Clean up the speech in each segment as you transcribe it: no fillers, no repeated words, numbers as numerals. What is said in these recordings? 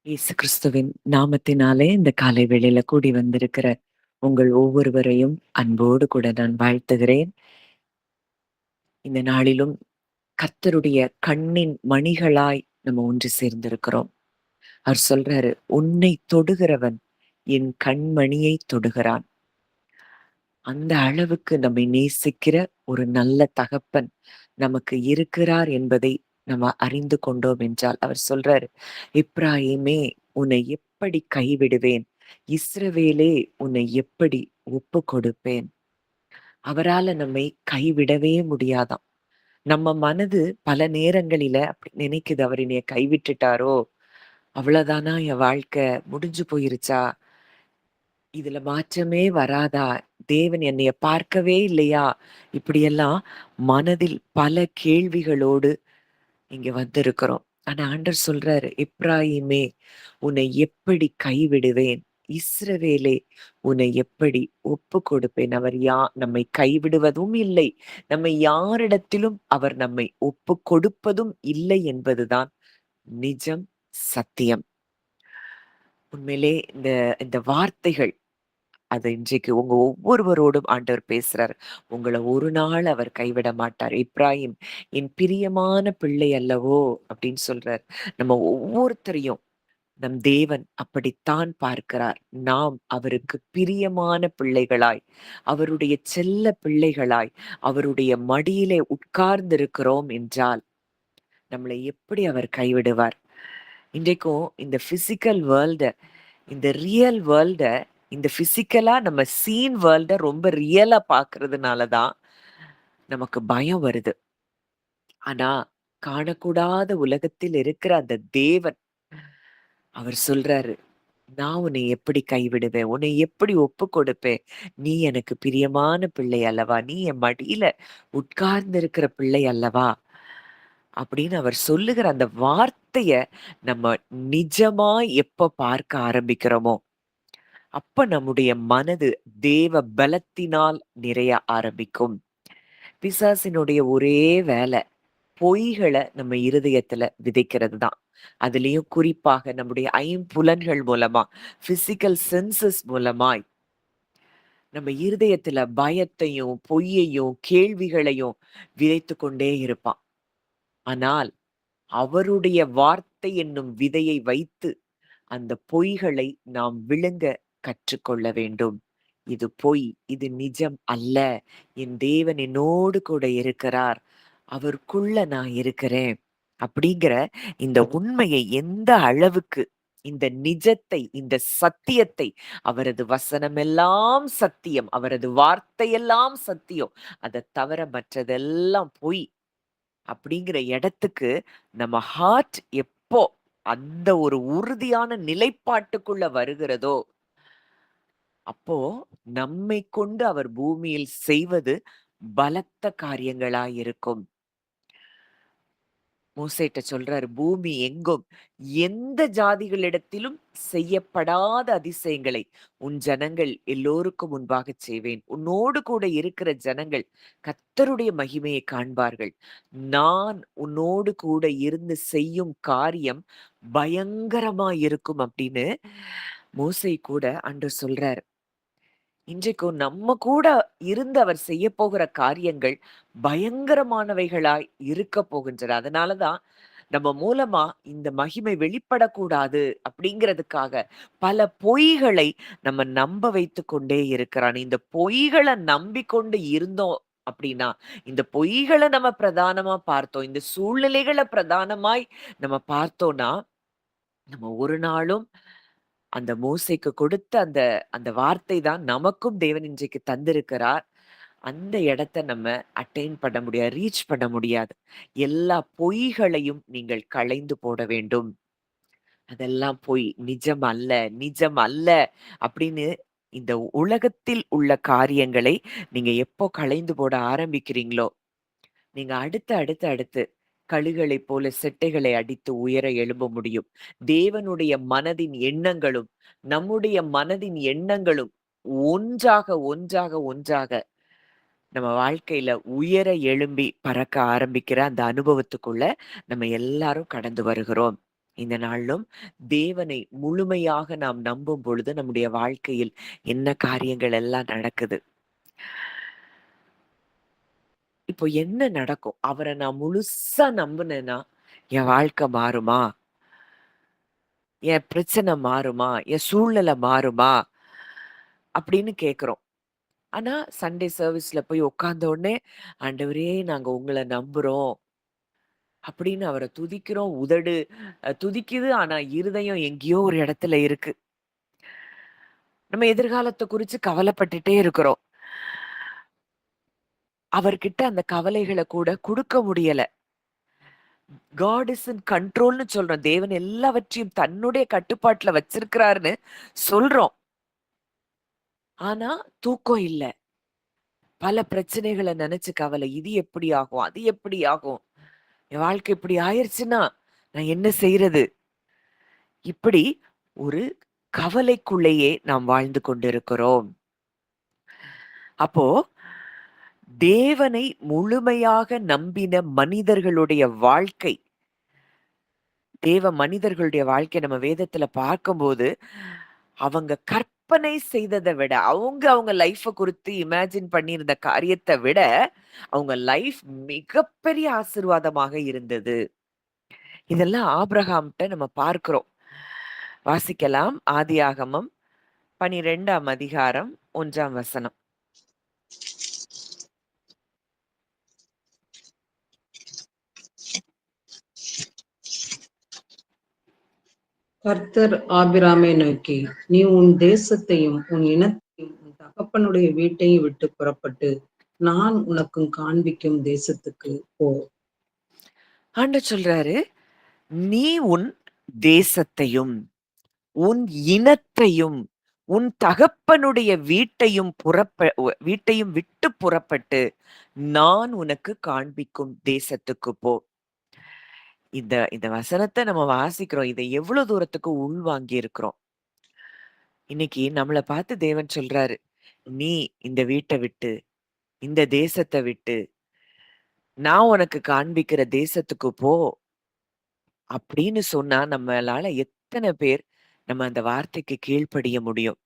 இயேசு கிறிஸ்துவின் நாமத்தினாலே இந்த காலை வேளையில கூடி வந்திருக்கிற உங்கள் ஒவ்வொருவரையும் அன்போடு கூட நான் வாழ்த்துகிறேன். இந்த நாளிலும் கர்த்தருடைய கண்ணின் மணிகளாய் நம்ம ஒன்று சேர்ந்திருக்கிறோம். அவர் சொல்றாரு, உன்னை தொடுகிறவன் என் கண்மணியை தொடுகிறான். அந்த அளவுக்கு நம்மை நேசிக்கிற ஒரு நல்ல தகப்பன் நமக்கு இருக்கிறார் என்பதை நம்ம அறிந்து கொண்டோம் என்றால், அவர் சொல்றாரு, எப்பிராயீமே உன்னை எப்படி கைவிடுவேன், இஸ்ரவேலே உன்னை எப்படி ஒப்பு கொடுப்பேன். அவரால நம்மை கைவிடவே முடியாதாம். நம்ம மனது பல நேரங்களில அப்படி நினைக்குது, அவர் என்னைய கைவிட்டுட்டாரோ, அவ்வளவுதானா என் வாழ்க்கை முடிஞ்சு போயிருச்சா, இதுல மாற்றமே வராதா, தேவன் என்னைய பார்க்கவே இல்லையா, இப்படியெல்லாம் மனதில் பல கேள்விகளோடு இங்க வந்திருக்கிறோம். ஆனா ஆண்டவர் சொல்றாரு, எப்பிராயீமே உன்னை எப்படி கைவிடுவேன், இஸ்ரவேலே உன்னை எப்படி ஒப்பு கொடுப்பேன். அவர் நம்மை கைவிடுவதும் இல்லை, நம்மை யாரிடத்திலும் அவர் நம்மை ஒப்பு கொடுப்பதும் இல்லை என்பதுதான் நிஜம், சத்தியம். உண்மையிலே இந்த இந்த வார்த்தைகள் அது இன்றைக்கு உங்க ஒவ்வொருவரோடும் ஆண்டவர் பேசுறார். உங்கள ஒரு நாள் அவர் கைவிட மாட்டார். "எப்பிராயீம் என் பிரியமான பிள்ளை அல்லவோ" அப்படின்னு சொல்றார். நம்ம ஒவ்வொருத்தரையும் நம் தேவன் அப்படித்தான் பார்க்கிறார். நாம் அவருக்கு பிரியமான பிள்ளைகளாய், அவருடைய செல்ல பிள்ளைகளாய், அவருடைய மடியிலே உட்கார்ந்திருக்கிறோம் என்றால், நம்மளை எப்படி அவர் கைவிடுவார்? இன்றைக்கும் இந்த பிசிக்கல் வேர்ல்ட, இந்த ரியல் வேர்ல்ட, இந்த பிசிக்கலா நம்ம சீன் வேர்ல்ட ரொம்ப ரியலா பார்க்கிறதுனால தான் நமக்கு பயம் வருது. ஆனா, காணக்கூடாத உலகத்தில் இருக்கிற அந்த தேவன், அவர் சொல்றாரு, "நான் உன்னை எப்படி கைவிடுவேன்? உன்னை எப்படி ஒப்புக் கொடுப்பேன்? நீ எனக்கு பிரியமான பிள்ளை அல்லவா? நீ என் மடியில உட்கார்ந்திருக்கிற பிள்ளை அல்லவா?" அப்படின்னு அவர் சொல்லுகிற அந்த வார்த்தைய நம்ம நிஜமாய் எப்ப பார்க்க ஆரம்பிக்கிறோமோ, அப்ப நம்முடைய மனது தேவ பலத்தினால் நிறைய ஆரம்பிக்கும். பிசாசினுடைய ஒரே வேலை, பொய்கள நம்ம இருதயத்துல விதைக்கிறது தான். அதுலயும் குறிப்பாக நம்முடைய ஐம்புலன்கள் மூலமா, பிசிக்கல் சென்சஸ் மூலமாய் நம்ம இருதயத்துல பயத்தையும், பொய்யையும், கேள்விகளையும் விதைத்துக் கொண்டே இருப்பான். ஆனால் அவருடைய வார்த்தை என்னும் விதையை வைத்து அந்த பொய்களை நாம் விழுங்க கற்றுக்கொள்ள வேண்டும். இது பொய், இது நிஜம் அல்ல. என் தேவன் என்னோடு கூட இருக்கிறார். அவருக்குள்ள நான் இருக்கிறேன். அப்படிங்கிற இந்த உண்மையை எந்த அளவுக்கு, இந்த நிஜத்தை, இந்த சத்தியத்தை, அவரது வசனமெல்லாம் சத்தியம், அவரது வார்த்தையெல்லாம் சத்தியம், அத தவிர மற்றதெல்லாம் பொய் அப்படிங்கிற இடத்துக்கு நம்ம ஹார்ட் எப்போ அந்த ஒரு உறுதியான நிலைப்பாட்டுக்குள்ள வருகிறதோ, அப்போ நம்மை கொண்டு அவர் பூமியில் செய்வது பலத்த காரியங்களாயிருக்கும். மோசேட்ட சொல்றாரு, பூமி எங்கும் எந்த ஜாதிகளிடத்திலும் செய்யப்படாத அதிசயங்களை உன் ஜனங்கள் எல்லோருக்கும் முன்பாகச் செய்வேன். உன்னோடு கூட இருக்கிற ஜனங்கள் கர்த்தருடைய மகிமையை காண்பார்கள். நான் உன்னோடு கூட இருந்து செய்யும் காரியம் பயங்கரமாயிருக்கும் அப்படின்னு மோசே கூட ஆண்டவர் சொல்றாரு. இன்றைக்கும் நம்ம கூட இருந்து அவர் செய்யப்போகிற காரியங்கள் பயங்கரமானவைகளாய் இருக்கப் போகின்றன. அதனால தான் நம்ம மூலமா இந்த மகிமை வெளிப்படக்கூடாது அப்படிங்கிறதுக்காக பல பொய்களை நம்ம நம்ப வைத்துக் கொண்டே இருக்கிறான். இந்த பொய்கள நம்பிக்கொண்டு இருந்தோம் அப்படின்னா, இந்த பொய்கள நம்ம பிரதானமா பார்த்தோம். இந்த சூழ்நிலைகள பிரதானமாய் நம்ம பார்த்தோம்னா, நம்ம ஒரு நாளும் அந்த மோசேக்கு கொடுத்த அந்த அந்த வார்த்தை தான் நமக்கும் தேவன் இன்றைக்கு தந்திருக்கிறார். அந்த இடத்த நம்ம அட்டைன் பண்ண முடியாது. ரீச் பண்ண முடியாது. எல்லா பொய்களையும் நீங்கள் களைந்து போட வேண்டும். அதெல்லாம் பொய். நிஜம் அல்ல, நிஜம் அல்ல அப்படின்னு இந்த உலகத்தில் உள்ள காரியங்களை நீங்க எப்போ களைந்து போட ஆரம்பிக்கிறீங்களோ, நீங்க அடுத்து, அடுத்து, அடுத்து கழுகளைப் போல செட்டைகளை அடித்து உயர எழும்ப முடியும். தேவனுடைய மனதின் எண்ணங்களும், நம்முடைய மனதின் எண்ணங்களும் ஒன்றாக, ஒன்றாக, ஒன்றாக நம்ம வாழ்க்கையில உயர எழும்பி பறக்க ஆரம்பிக்கிற அந்த அனுபவத்துக்குள்ள நம்ம எல்லாரும் கடந்து வருகிறோம். இந்த நாளிலும் தேவனை முழுமையாக நாம் நம்பும் பொழுது நம்முடைய வாழ்க்கையில் என்ன காரியங்கள் எல்லாம் நடக்குது. இப்போ என்ன நடக்கும்? அவர நான் முழுசா நம்புனேன்னா, என் வாழ்க்கை மாறுமா? என் பிரச்சனை மாறுமா? என் சூழ்நிலை மாறுமா? அப்படின்னு கேட்கிறோம். ஆனா, சண்டே சர்விஸ்ல போய் உட்கார்ந்த உடனே, "ஆண்டவரே நாங்க உங்கள நம்புறோம்." அப்படின்னு அவர துதிக்கிறோம். உதடு துதிக்குது. ஆனா, இருதயம் எங்கேயோ ஒரு இடத்துல இருக்கு. நம்ம எதிர்காலத்த குறிச்சு கவலைப்பட்டுட்டே இருக்கிறோம். அவர்கிட்ட அந்த கவலைகள கூட குடுக்க முடியல. காட் இஸ் இன் கண்ட்ரோல்ன்னு சொல்றோம். தேவன் எல்லாவற்றையும் தன்னுடைய கட்டுப்பாட்டுல வச்சிருக்கிறாருன்னு சொல்றோம். ஆனா, தூக்கம் இல்ல. பல பிரச்சனைகள நெனச்சு கவலை. இது எப்படி ஆகும்? அது எப்படி ஆகும்? என் வாழ்க்கை இப்படி ஆயிருச்சுன்னா, நான் என்ன செய்றது? இப்படி ஒரு கவலைக்குள்ளேயே நாம் வாழ்ந்து கொண்டிருக்கிறோம். அப்போ தேவனை முழுமையாக நம்பின மனிதர்களுடைய வாழ்க்கை, மனிதர்களுடைய வாழ்க்கை நம்ம வேதத்துல பார்க்கும்போது, அவங்க கற்பனை செய்தத விட, அவங்க லைஃப குறித்து இமேஜின் பண்ணியிருந்த காரியத்த விட, அவங்க லைஃப் மிகப்பெரிய ஆசீர்வாதமாக இருந்தது. இதெல்லாம் ஆபிரகாம்ட்ட நம்ம பார்க்கிறோம். வாசிக்கலாம். ஆதியாகமம் 12ஆம் அதிகாரம் 1ஆம் வசனம். கர்த்தர் ஆபிராமை நோக்கி, நீ உன் தேசத்தையும் உன் இனத்தையும் உன் தகப்பனுடைய வீட்டையும் விட்டு புறப்பட்டு நான் உனக்கு காண்பிக்கும் தேசத்துக்கு போ. ஆண்டவர் சொல்றாரு, நீ உன் தேசத்தையும், உன் இனத்தையும், உன் தகப்பனுடைய வீட்டையும் விட்டு புறப்பட்டு, நான் உனக்கு காண்பிக்கும் தேசத்துக்கு போ. இந்த இந்த வசனத்த நம்ம வாசிக்கிறோம். இத எவ்வளவு தூரத்துக்கு உள்வாங்கி இருக்கிறோம். இன்னைக்கு நம்மள பார்த்து தேவன் சொல்றாரு, "நீ இந்த வீட்ட விட்டு, இந்த தேசத்த விட்டு, நான் உனக்கு காண்பிக்கிற தேசத்துக்கு போ." அப்படின்னு சொன்னா நம்மளால எத்தன பேர் நம்ம அந்த வார்த்தைக்கு கீழ்ப்படிய முடியும்?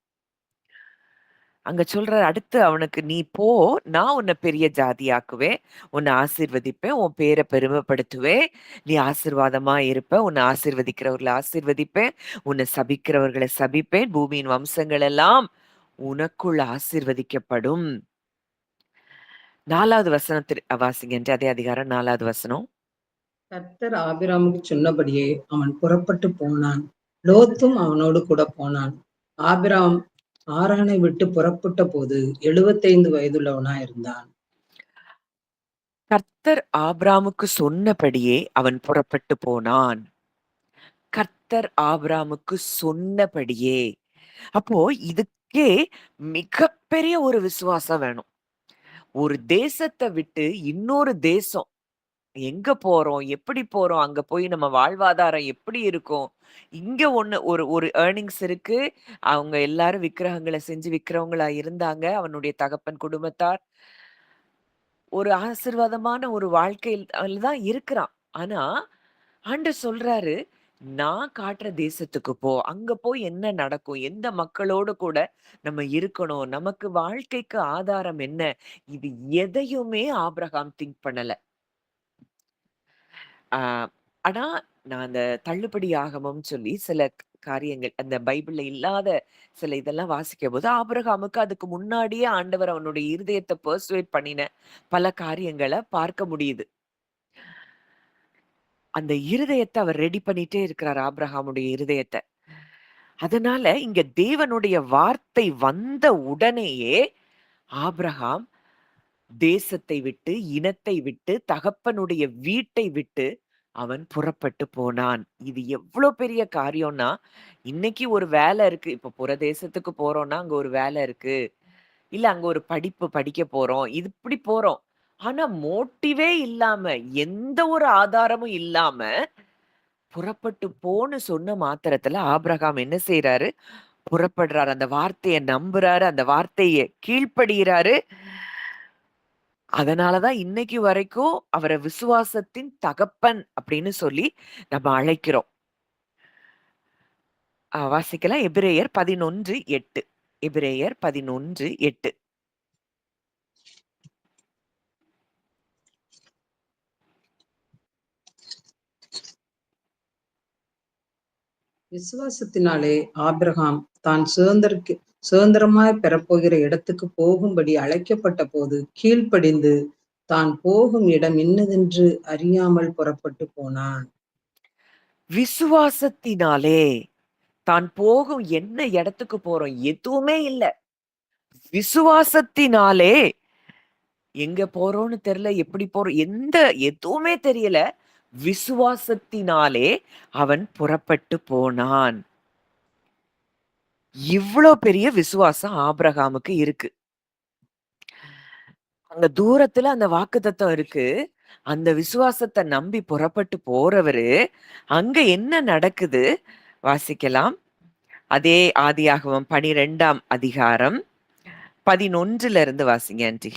அங்க சொல்றாரு அடுத்து அவனுக்கு, "நீ போ, நான் உன்ன பெரிய ஜாதியாக்குவேன். உன்ன ஆசீர்வதிப்பேன். உன் பேர பெருமைப்படுத்துவேன். நீ ஆசீர்வாதமா இருப்ப. உன்ன ஆசீர்வதிக்கிறவர்கள ஆசீர்வதிப்பேன். உன்ன சபிக்கிறவர்கள சபிப்பேன். பூமியின் வம்சங்கள் எல்லாம் உனக்குள் ஆசீர்வதிக்கப்படும்." 4வது வசனத்தில் வாசிங்க. அதே அதிகாரம் 4வது வசனம். கர்த்தர் ஆபிராமுக்கு சொன்னபடியே அவன் புறப்பட்டு போனான். லோத்தும் அவனோடு கூட போனான். ஆபிராம் ஆரானை விட்டு புறப்பட்ட போது 75 வயதுள்ளவனாயிருந்தான். கர்த்தர் ஆபிராமுக்கு சொன்னபடியே அவன் புறப்பட்டு போனான். கர்த்தர் ஆபிராமுக்கு சொன்னபடியே. அப்போ இதுக்கே மிகப்பெரிய ஒரு விசுவாசம் வேணும். ஒரு தேசத்த விட்டு இன்னொரு தேசம். எங்க போறோம்? எப்படி போறோம்? அங்க போய் நம்ம வாழ்வாதாரம் எப்படி இருக்கும்? இங்க ஒண்ணு ஒரு ஒரு ஏர்னிங்ஸ் இருக்கு. அவங்க எல்லாரும் விக்கிரகங்கள செஞ்சு விக்கிறவங்களா இருந்தாங்க. அவனுடைய தகப்பன் குடும்பத்தார். ஒரு ஆசீர்வாதமான ஒரு வாழ்க்கையில் தான் இருக்கிறான். ஆனா, ஆண்டவர் சொல்றாரு, "நான் காட்டுற தேசத்துக்கு போ. அங்க போய் என்ன நடக்கும்? எந்த மக்களோடு கூட நம்ம இருக்கணும்? நமக்கு வாழ்க்கைக்கு ஆதாரம் என்ன?" இது எதையுமே ஆபிரகாம் திங்க் பண்ணல. ஆ ஆனா, நான் அந்த தள்ளுபடி ஆகமம்னு சொல்லி சில காரியங்கள் அந்த பைபிள்ல இல்லாத சில இதெல்லாம் வாசிக்கும்போது, ஆபிரகாமுக்கு அதுக்கு முன்னாடியே ஆண்டவர் அவனுடைய இருதயத்த பெர்சுவேட் பண்ணின பல காரியங்கள பார்க்க முடியுது. அந்த இருதயத்த அவர் ரெடி பண்ணிட்டே இருக்கிறார், ஆபிரகாமுடைய இருதயத்த. அதனால இங்க தேவனுடைய வார்த்தை வந்த உடனேயே ஆபிரகாம் தேசத்தை விட்டு, இனத்தை விட்டு, தகப்பனுடைய வீட்டை விட்டு அவன் புறப்பட்டு போனான். இது எவ்ளோ பெரிய காரியம்னா, இன்னைக்கு ஒரு வேலை இருக்கு. இப்ப புறதேசத்துக்கு போறோம்னா, அங்க ஒரு வேலை இருக்கு. இல்ல அங்க ஒரு படிப்பு படிக்க போறோம். இது இப்படி போறோம். ஆனா மோட்டிவே இல்லாம, எந்த ஒரு ஆதாரமும் இல்லாம, புறப்பட்டு போன்னு சொன்ன மாத்திரத்துல ஆபிரகாம் என்ன செய்றாரு? புறப்படுறாரு. அந்த வார்த்தைய நம்புறாரு. அந்த வார்த்தைய கீழ்ப்படியிறாரு. அதனால தான் இன்னைக்கு வரைக்கும் அவர விசுவாசத்தின் தகப்பன் அப்படின்னு சொல்லி நம்ம அழைக்கிறோம். வாசிக்கலாம். எபிரேயர் 11:8. எபிரேயர் 11:8. விசுவாசத்தினாலே ஆபிரகாம் தான் சுதந்திரமாய் பெறப்போகிற இடத்துக்கு போகும்படி அழைக்கப்பட்ட போது கீழ்ப்படிந்து தான் போகும் இடம் இன்னதென்று அறியாமல் புறப்பட்டு போனான். விசுவாசத்தினாலே தான் போகும் என்ன இடத்துக்கு போறோம் எதுவுமே இல்ல. விசுவாசத்தினாலே எங்க போறோம்னு தெரியல, எப்படி போறோம் எதுவுமே தெரியல. விசுவாசத்தினாலே அவன் புறப்பட்டு போனான். இவ்ளோ பெரிய விசுவாசம் ஆபிரகாமுக்கு இருக்கு. அங்க தூரத்துல அந்த வாக்குத்தத்தம் இருக்கு. அந்த விசுவாசத்த நம்பி புறப்பட்டு போறவரு, அங்க என்ன நடக்குது? வாசிக்கலாம். அதே ஆதியாகமம் 12ஆம் அதிகாரம் 11ல இருந்து வாசிங்க ஆன்ட்டி.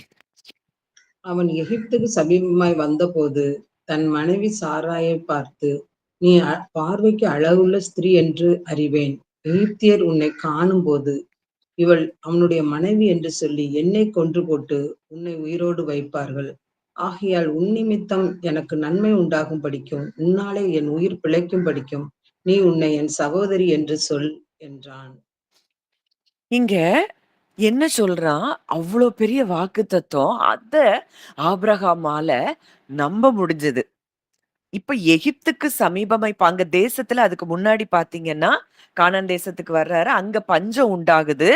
அவன் எகிப்துக்கு சமீபமாய் வந்தபோது தன் மனைவி சாராயை பார்த்து, நீ பார்வைக்கு அழகுள்ள ஸ்திரீ என்று அறிவேன். எகிப்தியர் உன்னை காணும்போது இவள் அவனுடைய மனைவி என்று சொல்லி என்னை கொன்று போட்டு உன்னை உயிரோடு வைப்பார்கள். ஆகையால் உன் நிமித்தம் எனக்கு நன்மை உண்டாகும் படிக்கும், உன்னாலே என் உயிர் பிழைக்கும் படிக்கும், நீ உன்னை என் சகோதரி என்று சொல் என்றான். இங்க என்ன சொல்றான்? அவ்ளோ பெரிய வாக்குத்தத்தம். அத ஆபிரகாமால நம்ப முடிஞ்சது. இப்ப எகிப்துக்கு சமீபமா இப்ப அங்க தேசத்துல அதுக்கு முன்னாடி பாத்தீங்கன்னா, கானான் தேசத்துக்கு வர்றாரு. அங்க பஞ்சம் உண்டாகுது.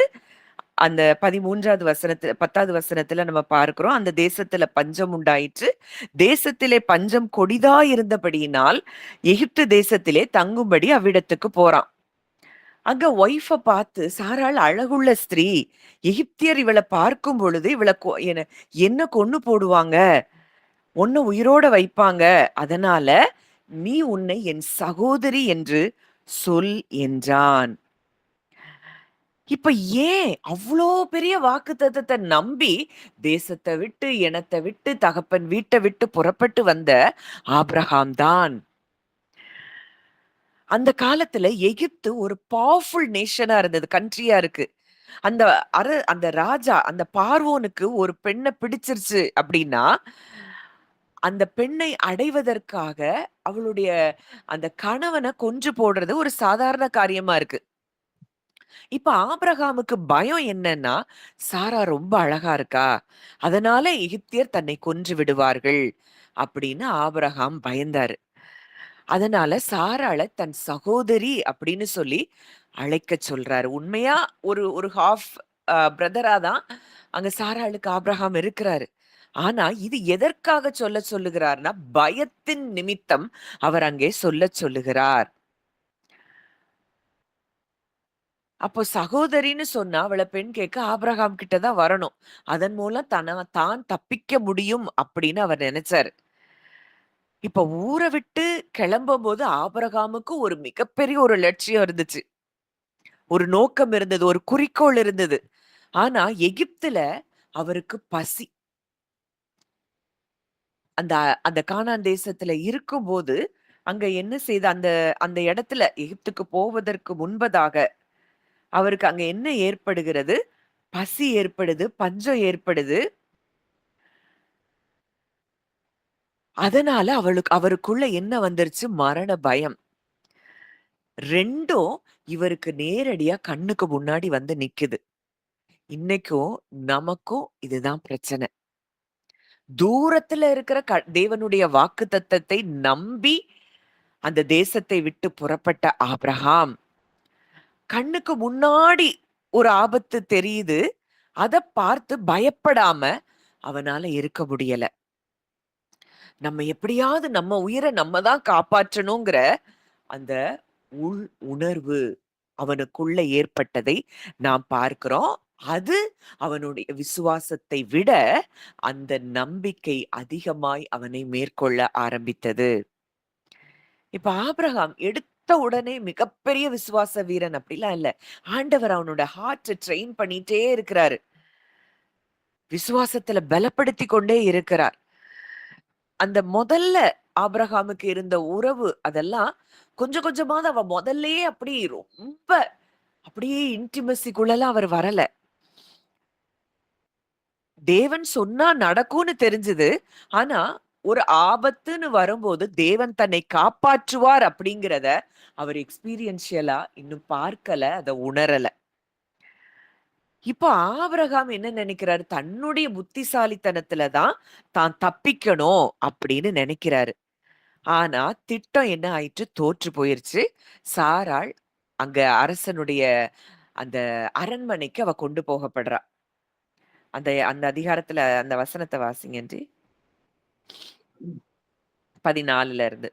அந்த 13வது வசனத்துல 10வது வசனத்துல நம்ம பார்க்கிறோம். அந்த தேசத்துல பஞ்சம் உண்டாயிற்று. தேசத்திலே பஞ்சம் கொடிதா இருந்தபடியினால், எகிப்து தேசத்திலே தங்கும்படி அவ்விடத்துக்கு போறான். அங்க ஒய்ஃப பார்த்து, சாராள் அழகுள்ள ஸ்திரீ. எகிப்தியர் இவள பார்க்கும் பொழுது, இவள என்ன கொன்னு போடுவாங்க. உன்ன உயிரோட வைப்பாங்க. அதனால நீ உன்னை என் சகோதரி என்று சொல் என்றான். இப்ப ஏன் அவ்ளோ பெரிய வாக்குத்தத்தத்த நம்பி தேசத்த விட்டு, இனத்த விட்டு, தகப்பன் வீட்ட விட்டு புறப்பட்டு வந்த ஆபிரகாம் தான். அந்த காலத்துல எகிப்து ஒரு பவர்ஃபுல் நேஷனா இருந்தது. கண்ட்ரியா இருக்கு. அந்த அந்த ராஜா, அந்த பார்வோனுக்கு ஒரு பெண்ண பிடிச்சிருச்சு அப்படின்னா, அந்த பெண்ணை அடைவதற்காக அவளுடைய அந்த கணவன கொன்று போடுறது ஒரு சாதாரண காரியமா இருக்கு. இப்ப ஆபிரகாமுக்கு பயம் என்னன்னா, சாரா ரொம்ப அழகா இருக்கா. அதனால எகிப்தியர் தன்னை கொன்று விடுவார்கள் அப்படின்னு ஆபிரகாம் பயந்தாரு. அதனால சாராள தன் சகோதரி அப்படின்னு சொல்லி அழைக்கச் சொல்றாரு. உண்மையா ஒரு ஒரு ஹால்ஃப் பிரதரா தான் அங்க சாராளுக்கு ஆபிரகாம் இருக்கிறாரு. ஆனா இது எதற்காக சொல்லச் சொல்லுகிறார்ன்னா, பயத்தின் நிமித்தம் அவர் அங்கே சொல்லச் சொல்லுகிறார். அப்போ சகோதரின்னு சொன்னா அவள பெண் கேட்க ஆபிரகாம் கிட்ட தான் வரணும். அதன் மூலம் தான் தப்பிக்க முடியும் அப்படின்னு அவர் நினைச்சாரு. இப்ப ஊர விட்டு கிளம்பும்போது ஆபிரகாமுக்கு ஒரு மிகப்பெரிய ஒரு லட்சியம் இருந்துச்சு. ஒரு நோக்கம் இருந்தது. ஒரு குறிக்கோள் இருந்தது. ஆனா எகிப்துல அவருக்கு பசி. அந்த அந்த கானான் தேசத்துல இருக்கும்போது, அங்க என்ன செய்த அந்த அந்த இடத்துல எகிப்துக்கு போவதற்கு முன்பதாக, அவருக்கு அங்க என்ன ஏற்படுகிறது? பசி ஏற்படுது, பஞ்சம் ஏற்படுது. அதனால அவருக்குள்ள என்ன வந்துருச்சு? மரண பயம். 2ம் இவருக்கு நேரடியா கண்ணுக்கு முன்னாடி வந்து நிக்குது. இன்னைக்கும் நமக்கும் இதுதான் பிரச்சனை. தூரத்துல இருக்கிற தேவனுடைய வாக்குத்தத்தத்தை நம்பி அந்த தேசத்தை விட்டு புறப்பட்ட ஆபிரகாம், கண்ணுக்கு முன்னாடி ஒரு ஆபத்து தெரியுது. அத பார்த்து பயப்படாம அவனால இருக்க முடியல. நம்ம எப்படியாவது நம்ம உயிர நம்ம தான் காப்பாற்றணுங்கிற அந்த உள் உணர்வு அவனுக்குள்ள ஏற்பட்டதை நாம் பார்க்கிறோம். அது அவனுடைய விசுவாசத்தை விட அந்த நம்பிக்கை அதிகமாய் அவனை மேற்கொள்ள ஆரம்பித்தது. இப்ப ஆபிரகாம் எடுத்த உடனே மிகப்பெரிய விசுவாச வீரன் அப்படிலாம் இல்ல. ஆண்டவர் அவனோட ஹார்ட்ட ட்ரெயின் பண்ணிட்டே இருக்கிறாரு. விசுவாசத்துல பலப்படுத்திக் கொண்டே இருக்கிறார். அந்த முதல்ல ஆபிரகாமுக்கு இருந்த உறவு அதெல்லாம் கொஞ்சம் கொஞ்சமாவது அவ முதல்லயே அப்படி ரொம்ப அப்படியே இன்டிமசிக்குள்ளலாம் அவர் வரல. தேவன் சொன்னா நடக்கும்னு தெரிஞ்சது. ஆனா, ஒரு ஆபத்துன்னு வரும்போது தேவன் தன்னை காப்பாற்றுவார் அப்படிங்கிறத அவர் எக்ஸ்பீரியன்ஷியலா இன்னும் பார்க்கல, அத உணரல. இப்போ ஆபிரகாம் என்ன நினைக்கிறாரு? தன்னுடைய புத்திசாலித்தனத்துல தான் தான் தப்பிக்கணும் அப்படின்னு நினைக்கிறாரு. ஆனா, திட்டம் என்ன ஆயிற்று? தோற்று போயிருச்சு. சாராள் அங்க அரசனுடைய அந்த அரண்மனைக்கு அவ கொண்டு போகப்படுறா. அந்த அந்த அதிகாரத்துல அந்த வசனத்த வாசிங்க ஆன்ட்டி. 14ல இருந்து.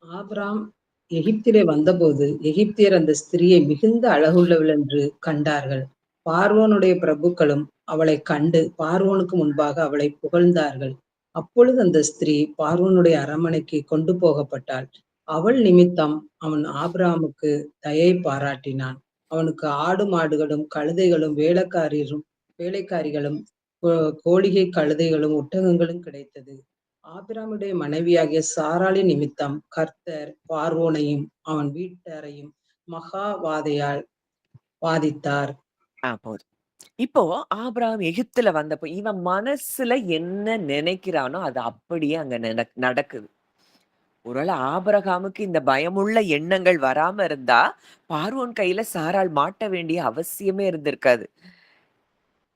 ஆபிராம் எகிப்திலே வந்தபோது, எகிப்தியர் அந்த ஸ்திரியை மிகுந்த அழகுள்ளவள் என்று கண்டார்கள். பார்வோனுடைய பிரபுக்களும் அவளைக் கண்டு பார்வோனுக்கு முன்பாக அவளைப் புகழ்ந்தார்கள். அப்பொழுது அந்த ஸ்திரீ பார்வோனுடைய அரண்மனைக்கு கொண்டு போகப்பட்டாள். அவள் நிமித்தம் அவன் ஆபிராமுக்கு தயை பாராட்டினான். அவனுக்கு ஆடு மாடுகளும், கழுதைகளும், வேலைக்காரிகளும், கோலிகை கழுதைகளும், ஒட்டகங்களும் கிடைத்தது. ஆபிராமுடைய மனைவியாகிய சாராளின் நிமித்தம் கர்த்தர் பார்வோனையும் அவன் வீட்டாரையும் மகா வாதையால் வாதித்தார். போதும். இப்போ ஆபிரகாம் எகிப்துல வந்தப்போ, இவன் மனசுல என்ன நினைக்கிறானோ, அது அப்படியே அங்க நடக்குது. ஒருவேளை ஆபிரகாமுக்கு இந்த பயமுள்ள எண்ணங்கள் வராம இருந்தா, பார்வோன் கையில சாராள் மாட்ட வேண்டிய அவசியமே இருந்திருக்காது.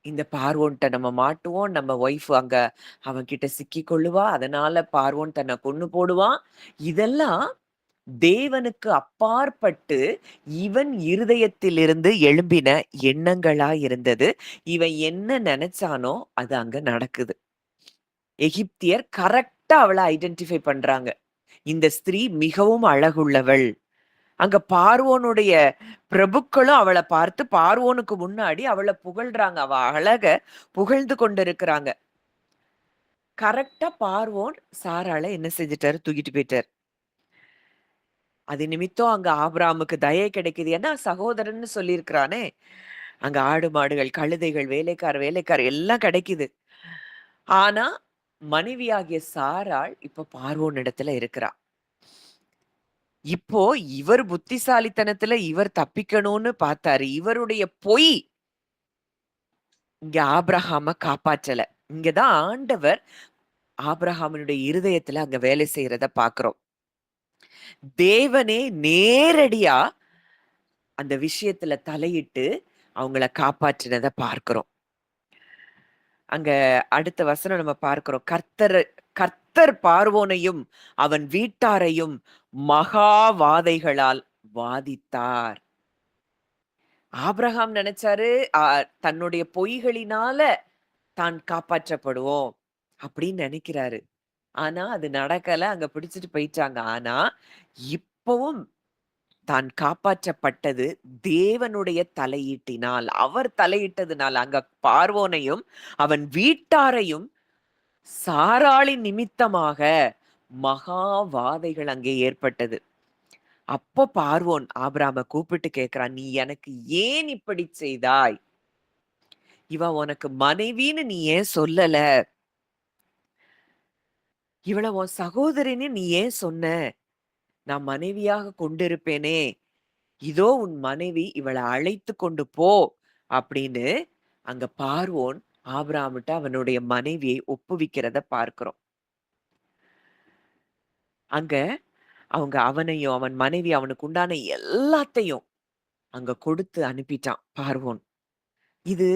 இந்த பார்வோன்ட்ட நம்ம மாட்டுவோம். நம்ம ஒய்ஃப் அங்க அவன்கிட்ட சிக்கிக் கொள்ளுவா. அதனால பார்வோன் தன்னை கொன்னு போடுவான். இதெல்லாம் தேவனுக்கு அப்பாற்பட்டு இவன் இருதயத்திலிருந்து எழும்பின எண்ணங்களா இருந்தது. இவன் என்ன நினைச்சானோ அது அங்க நடக்குது. எகிப்தியர் கரெக்ட்டா அவள ஐடென்டிஃபை பண்றாங்க. இந்த ஸ்திரீ மிகவும் அழகுள்ளவள். அங்க பார்வோனுடைய பிரபுக்களும் அவள பார்த்து பார்வோனுக்கு முன்னாடி அவள புகழ்றாங்க. அவ அழக புகழ்ந்து கொண்டிருக்கிறாங்க. கரெக்ட்டா பார்வோன் சாராள என்ன செஞ்சுட்டாரு? தூக்கிட்டு போயிட்டாரு. அது நிமித்தம் அங்க ஆபிராமுக்கு தயை கிடைக்குது. ஏன்னா சகோதரன்னு சொல்லியிருக்கிறானே. அங்க ஆடு, மாடுகள், கழுதைகள், வேலைக்கார் எல்லாம் கிடைக்குது. ஆனா, மனைவியாகிய சாராள் இப்ப பார்வோன் இடத்துல இருக்கிறா. இப்போ இவர் புத்திசாலித்தனத்துல இவர் தப்பிக்கணும்னு பார்த்தாரு. இவருடைய பொய் இங்க ஆபிரகாம காப்பாற்றல. இங்க தான் ஆண்டவர் ஆபிரகாமினுடைய இருதயத்துல அங்க வேலை செய்யறத பார்க்கிறோம். தேவனே நேரடியா அந்த விஷயத்துல தலையிட்டு அவங்கள காப்பாற்றினத பார்க்கிறோம். அங்க அடுத்த வசனம் நம்ம பார்க்கிறோம். கர்த்தர் பார்வோனையும் அவன் வீட்டாரையும் மகா வாதைகளால் வாதித்தார். ஆபிரகாம் நினைச்சாரு தன்னுடைய பொய்களினால தான் காப்பாற்றப்படுவோம் அப்படின்னு நினைக்கிறாரு. ஆனா அது நடக்கல. அங்க பிடிச்சிட்டு போயிட்டாங்க. ஆனா இப்பவும் தான் காப்பாற்றப்பட்டது தேவனுடைய தலையீட்டினால். அவர் தலையிட்டதுனால அங்க பார்வோனையும் அவன் வீட்டாரையும் சாராளின் நிமித்தமாக மகா வாதைகள் அங்கே ஏற்பட்டது. அப்போ பார்வோன் ஆபிராம கூப்பிட்டு கேட்கிறான், நீ எனக்கு ஏன் இப்படி செய்தாய்? இவ உனக்கு மனைவின்னு நீ ஏன் சொல்லல? இவள உன் சகோதரின்னு நீ ஏன் சொன்ன? நான் மனைவியாக கொண்டிருப்பேனே. இதோ உன் மனைவி, இவள அழைத்து கொண்டு போ அப்படின்னு அங்க பார்வோன் ஆபிராமிட்ட அவனுடைய மனைவியை ஒப்புவிக்கிறத பார்க்கிறோம். அங்க அவனையும் அவன் மனைவி அவனுக்கு உண்டான எல்லாத்தையும் அங்க கொடுத்து அனுப்பிட்டான் பார்வோன். இது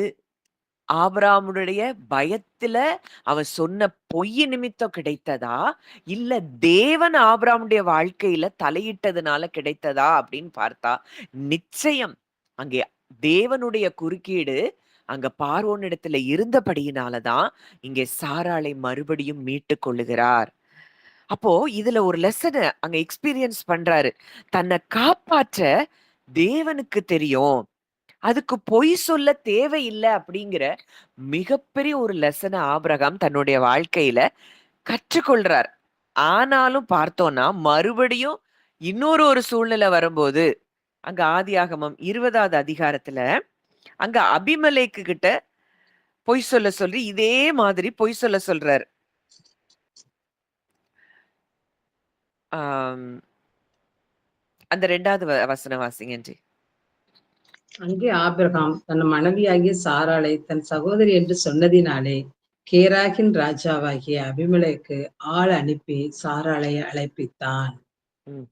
ஆபிராமுடைய பயத்துல அவன் சொன்ன பொய் நிமித்தம் கிடைத்ததா? இல்ல தேவன் ஆபிராமுடைய வாழ்க்கையில தலையிட்டதுனால கிடைத்ததா அப்படின்னு பார்த்தா, நிச்சயம் அங்கே தேவனுடைய குறுக்கீடு அங்க பார்வோனிடத்துல இருந்தபடியினால தான் இங்கே சாராளை மறுபடியும் மீட்டுக் கொள்ளுகிறார். அப்போ இதுல ஒரு லெசன அங்க எக்ஸ்பீரியன்ஸ் பண்றாரு. தன்னை காப்பாற்ற தேவனுக்கு தெரியும். அதுக்கு பொய் சொல்ல தேவையில்ல அப்படிங்கிற மிகப்பெரிய ஒரு லெசன ஆபிரகாம் தன்னுடைய வாழ்க்கையில கற்றுக்கொள்றார். ஆனாலும் பார்த்தோம்னா, மறுபடியும் இன்னொரு சூழ்நிலை வரும்போது, அங்க ஆதியாகமம் 20வது அதிகாரத்துல, அங்க அபிமெலேக்கு கிட்ட பொய் சொல்ல சொல்லி, இதே மாதிரி பொய் சொல்ல சொல்றாரு. ஆம், அந்த 2வது வசனம் வாசிங்கன்றி. அங்கே ஆபிரகாம் தன் மனைவியாகிய சாராளை தன் சகோதரி என்று சொன்னதினாலே கேராகின் ராஜாவாகிய அபிமெலேக்கு ஆள் அனுப்பி சாராளை அழைப்பித்தான். ம்.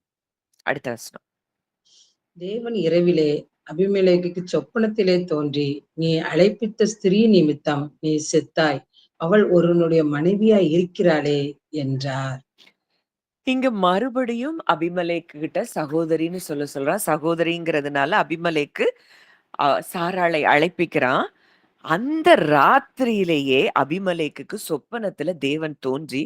அடுத்த வசனம். தேவன் இரவிலே அபிமெலேக்குக்கு சொப்பனத்திலே தோன்றி, நீ அழைப்பித்த ஸ்திரீ நிமித்தம் நீ செத்தாய், அவள் ஒருவனுடைய மனைவியாய் இருக்கிறாளே என்றார். இங்க மறுபடியும் அபிமலேக்கு கிட்ட சகோதரின்னு சொல்றான். சகோதரிங்கிறதுனால அபிமலேக்கு சாராளை அழைப்பிக்கிறான். அந்த ராத்திரியிலேயே அபிமலேக்குக்கு சொப்பனத்துல தேவன் தோன்றி,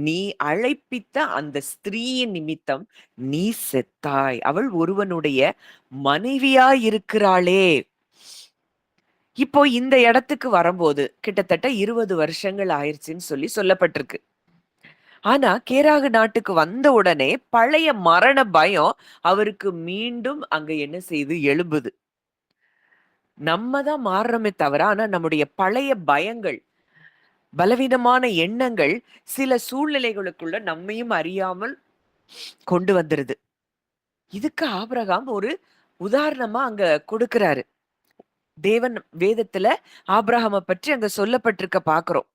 நீ அழைப்பித்த அந்த ஸ்திரீயின் நிமித்தம் நீ செத்தாய், அவள் ஒருவனுடைய மனைவியாய் இருக்கிறாளே. இப்போ இந்த இடத்துக்கு வரும்போது கிட்டத்தட்ட 20 வருஷங்கள் ஆயிருச்சுன்னு சொல்லப்பட்டிருக்கு. ஆனா கேராகு நாட்டுக்கு வந்த உடனே பழைய மரண பயம் அவருக்கு மீண்டும் அங்க என்ன செய்து எழும்புது. நம்ம தான் மாறுறோமே தவிர, ஆனா நம்முடைய பழைய பயங்கள், பலவீனமான எண்ணங்கள் சில சூழ்நிலைகளுக்குள்ள நம்மையும் அறியாமல் கொண்டு வந்துருது. இதுக்கு ஆபிரகாம் ஒரு உதாரணமா அங்க கொடுக்கிறாரு. தேவன் வேதத்துல ஆபிரகாமை பற்றி அங்க சொல்லப்பட்டிருக்க பாக்குறோம்.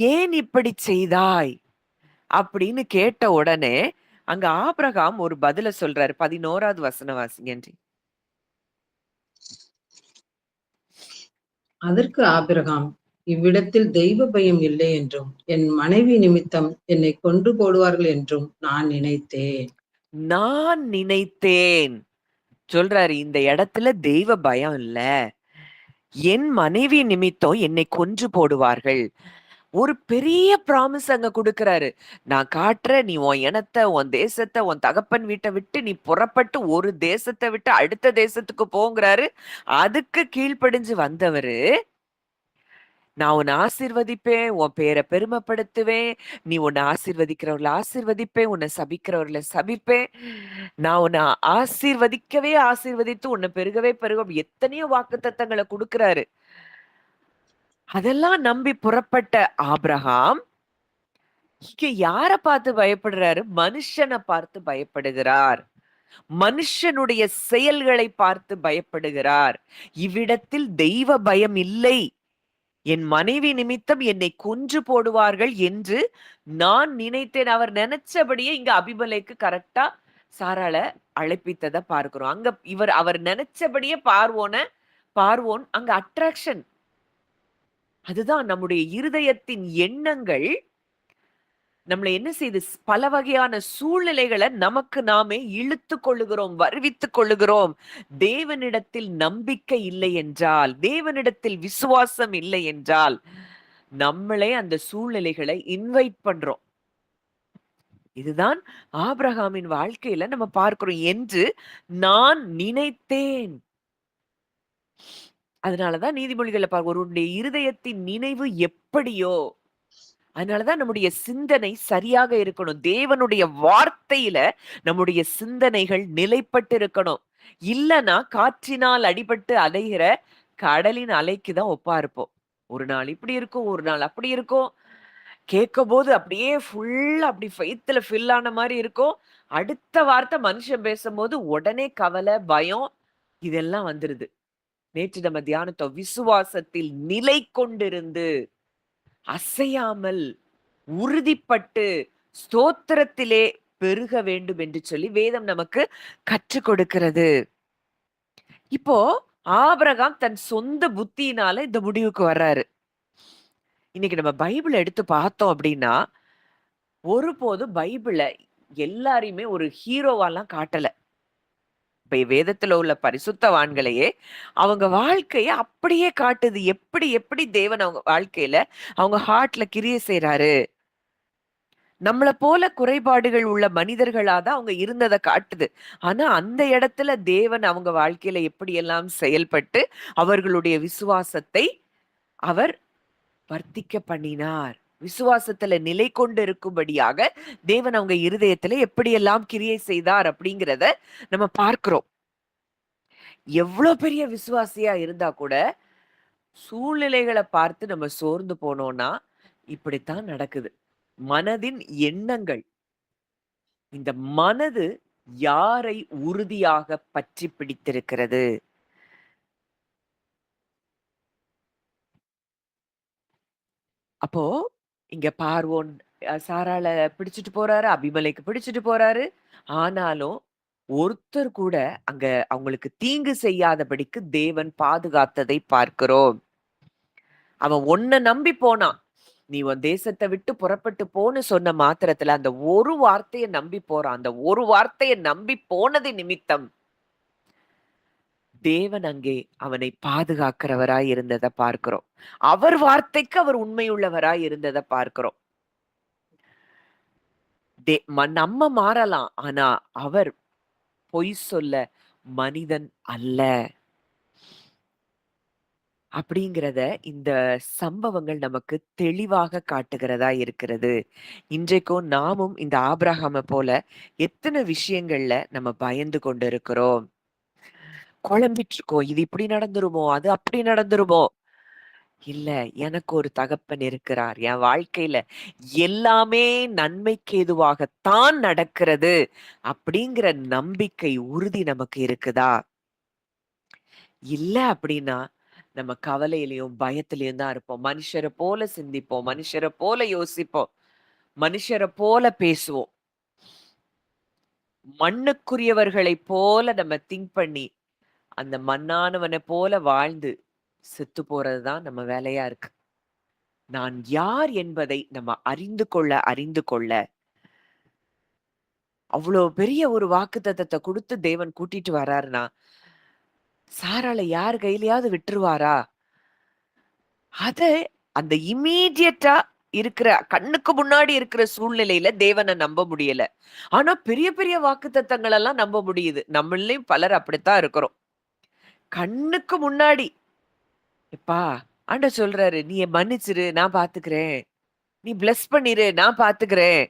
ஏன் இப்படி செய்தாய் அப்படின்னு கேட்ட உடனே அங்க ஆபிரகாம் ஒரு பதில சொல்றாரு. 11வது வசனம் வாசிங்கன்றி. அதற்கு ஆபிரகாம், இவ்விடத்தில் தெய்வ பயம் இல்லை என்றும் என் மனைவி நிமித்தம் என்னை கொன்று போடுவார்கள் என்றும் நான் நினைத்தேன். நான் நினைத்தேன் சொல்றாரு, இந்த இடத்துல தெய்வ பயம் இல்ல, என் மனைவி நிமித்தம் என்னை கொன்று போடுவார்கள். ஒரு பெரிய ப்ராமிஸ் அங்க கொடுக்கிறாரு. நான் காட்டுறேன், நீ உன் இனத்தை, உன் தேசத்தை, உன் தகப்பன் வீட்டை விட்டு நீ புறப்பட்டு ஒரு தேசத்தை விட்டு அடுத்த தேசத்துக்கு போங்கிறாரு. அதுக்கு கீழ்ப்படிஞ்சு வந்தவரு, நான் உன்னை ஆசீர்வதிப்பேன், உன் பேரை பெருமைப்படுத்துவேன், நீ உன்னை ஆசீர்வதிக்கிறவர்களை ஆசீர்வதிப்பேன், உன்னை சபிக்கிறவர்களை சபிப்பேன், நான் உன்னை ஆசீர்வதிக்கவே ஆசீர்வதித்து உன்னை பெருகவே பெருக எத்தனையோ வாக்குத்தத்தங்களை கொடுக்கிறாரு. அதெல்லாம் நம்பி புறப்பட்ட ஆபிரகாம் இங்க யார பார்த்து பயப்படுறாரு? மனுஷனை பார்த்து பயப்படுகிறார். மனுஷனுடைய செயல்களை பார்த்து பயப்படுகிறார். இவ்விடத்தில் தெய்வ பயம் இல்லை, என் மனைவி நிமித்தம் என்னை கொன்று போடுவார்கள் என்று நான் நினைத்தேன். அவர் நினைச்சபடியே இங்க அபிமலேக்கு கரெக்டா சாராள அழைப்பித்ததை பார்க்கிறோம். அங்க அவர் நினைச்சபடியே பார்வோன் அங்க அட்ராக்ஷன். அதுதான் நம்முடைய இருதயத்தின் எண்ணங்கள் நம்மளை என்ன செய்து பல வகையான சூழ்நிலைகளை நமக்கு நாமே இழுத்து கொள்ளுகிறோம், வருவித்துக் கொள்ளுகிறோம். தேவனிடத்தில் நம்பிக்கை இல்லை என்றால், தேவனிடத்தில் விசுவாசம் இல்லை என்றால், நம்மளே அந்த சூழ்நிலைகளை இன்வைட் பண்றோம். இதுதான் ஆபிரகாமின் வாழ்க்கையில நம்ம பார்க்கிறோம் என்று நான் நினைத்தேன். அதனாலதான் நீதிமொழிகளை ஒருவருடைய இருதயத்தின் நினைவு எப்படியோ, அதனாலதான் நம்முடைய சிந்தனை சரியாக இருக்கணும். தேவனுடைய வார்த்தையில நம்முடைய சிந்தனைகள் நிலைப்பட்டு இருக்கணும். இல்லனா காற்றினால் அடிபட்டு அலைகிற கடலின் அலைக்கு தான் ஒப்பா இருப்போம். ஒரு நாள் இப்படி இருக்கும், ஒரு நாள் அப்படி இருக்கும். கேட்கும் போது அப்படியே ஃபுல்லா அப்படி ஃபெய்த்ல ஃபில் ஆன மாதிரி இருக்கும். அடுத்த வார்த்தை மனுஷன் பேசும்போது உடனே கவலை, பயம் இதெல்லாம் வந்துருது. நேற்று நம்ம தியானத்தோம், விசுவாசத்தில் நிலை கொண்டிருந்து அசையாமல் உறுதிப்பட்டு ஸ்தோத்திரத்திலே பெருக வேண்டும் என்று சொல்லி வேதம் நமக்கு கற்றுக் கொடுக்கிறது. இப்போ ஆபிரகாம் தன் சொந்த புத்தியினால இந்த முடிவுக்கு வர்றாரு. இன்னைக்கு நம்ம பைபிள் எடுத்து பார்த்தோம் அப்படின்னா, ஒருபோதும் பைபிள எல்லாரையுமே ஒரு ஹீரோவாலாம் காட்டல. இப்ப வேதத்துல உள்ள பரிசுத்தவான்களையே அவங்க வாழ்க்கைய அப்படியே காட்டுது. எப்படி எப்படி தேவன் அவங்க வாழ்க்கையில அவங்க ஹார்ட்ல கிரியை செய்றாரு. நம்மள போல குறைபாடுகள் உள்ள மனிதர்களா தான் அவங்க இருந்ததை காட்டுது. ஆனா அந்த இடத்துல தேவன் அவங்க வாழ்க்கையில எப்படியெல்லாம் செயல்பட்டு அவர்களுடைய விசுவாசத்தை அவர் வர்த்திக்க பண்ணினார். விசுவாசத்துல நிலை கொண்டு இருக்கும்படியாக தேவன் அவங்க இருதயத்துல எப்படியெல்லாம் கிரியை செய்தார் அப்படிங்கிறத நம்ம பார்க்கிறோம். எவ்வளவு பெரிய விசுவாசியா இருந்தா கூட சூழ்நிலைகளை பார்த்து நம்ம சோர்ந்து போனோம்னா இப்படித்தான் நடக்குது. மனதின் எண்ணங்கள் இந்த மனது யாரை உறுதியாக பற்றி பிடித்திருக்கிறது? அப்போ இங்க பார்வோன் சாராள பிடிச்சுட்டு போறாரு. அபிமெலேக்கு பிடிச்சுட்டு போறாரு. ஆனாலும் ஒருத்தர் கூட அங்க அவங்களுக்கு தீங்கு செய்யாதபடிக்கு தேவன் பாதுகாத்ததை பார்க்கிறோம். அவன் உன்ன நம்பி போனான். நீ உன் தேசத்த விட்டு புறப்பட்டு போன்னு சொன்ன மாத்திரத்துல அந்த ஒரு வார்த்தைய நம்பி போறான். அந்த ஒரு வார்த்தைய நம்பி போனது நிமித்தம் தேவன் அங்கே அவனை பாதுகாக்கிறவராய் இருந்தத பார்க்கிறோம். அவர் வார்த்தைக்கு அவர் உண்மையுள்ளவராய் இருந்தத பார்க்கிறோம். நம்ம மாறலாம். ஆனா அவர் பொய் சொல்ல மனிதன் அல்ல. அப்படிங்கிறத இந்த சம்பவங்கள் நமக்கு தெளிவாக காட்டுகிறதா இருக்கிறது. இன்றைக்கும் நாமும் இந்த ஆபிரகாம போல எத்தன விஷயங்கள்ல நம்ம பயந்து கொண்டு இருக்கிறோம். குழம்பிட்டு இருக்கோம். இது இப்படி நடந்துருமோ? அது அப்படி நடந்துருமோ? இல்ல, எனக்கு ஒரு தகப்பன் இருக்கிறார். என் வாழ்க்கையில எல்லாமே நன்மைக்கு ஏதுவாகத்தான் நடக்கிறது. அப்படிங்கிற நம்பிக்கை, உறுதி நமக்கு இருக்குதா? இல்ல அப்படின்னா, நம்ம கவலையிலயும், பயத்திலயும் தான் இருப்போம். மனுஷர போல சிந்திப்போம். மனுஷர போல யோசிப்போம். மனுஷர போல பேசுவோம். மண்ணுக்குரியவர்களைப் போல நம்ம திங்க் பண்ணி, அந்த மண்ணானவன போல வாழ்ந்து செத்து போறது தான் நம்ம வேலையா இருக்கு. நான் யார் என்பதை நம்ம அறிந்து கொள்ள, அவ்ளோ பெரிய ஒரு வாக்குத்தத்தத்த குடுத்து தேவன் கூட்டிட்டு வராருன்னா, சாராள யார் கையிலயாவது விட்டுருவாரா? அத அந்த இம்மீடியட்டா இருக்கிற கண்ணுக்கு முன்னாடி இருக்கிற சூழ்நிலையில தேவன நம்ப முடியல. ஆனா பெரிய பெரிய வாக்குத்தத்தங்கள் எல்லாம் நம்ப முடியுது. நம்மளையும் பலர் அப்படித்தான் இருக்கிறோம். கண்ணுக்கு முன்னாடி, "எப்பா ஆண்டவர் சொல்றாரு, நீ மன்னிச்சிரு நான் பார்த்துக்கிறேன். நீ பிளெஸ் பண்ணிரு நான் பார்த்துக்கிறேன்."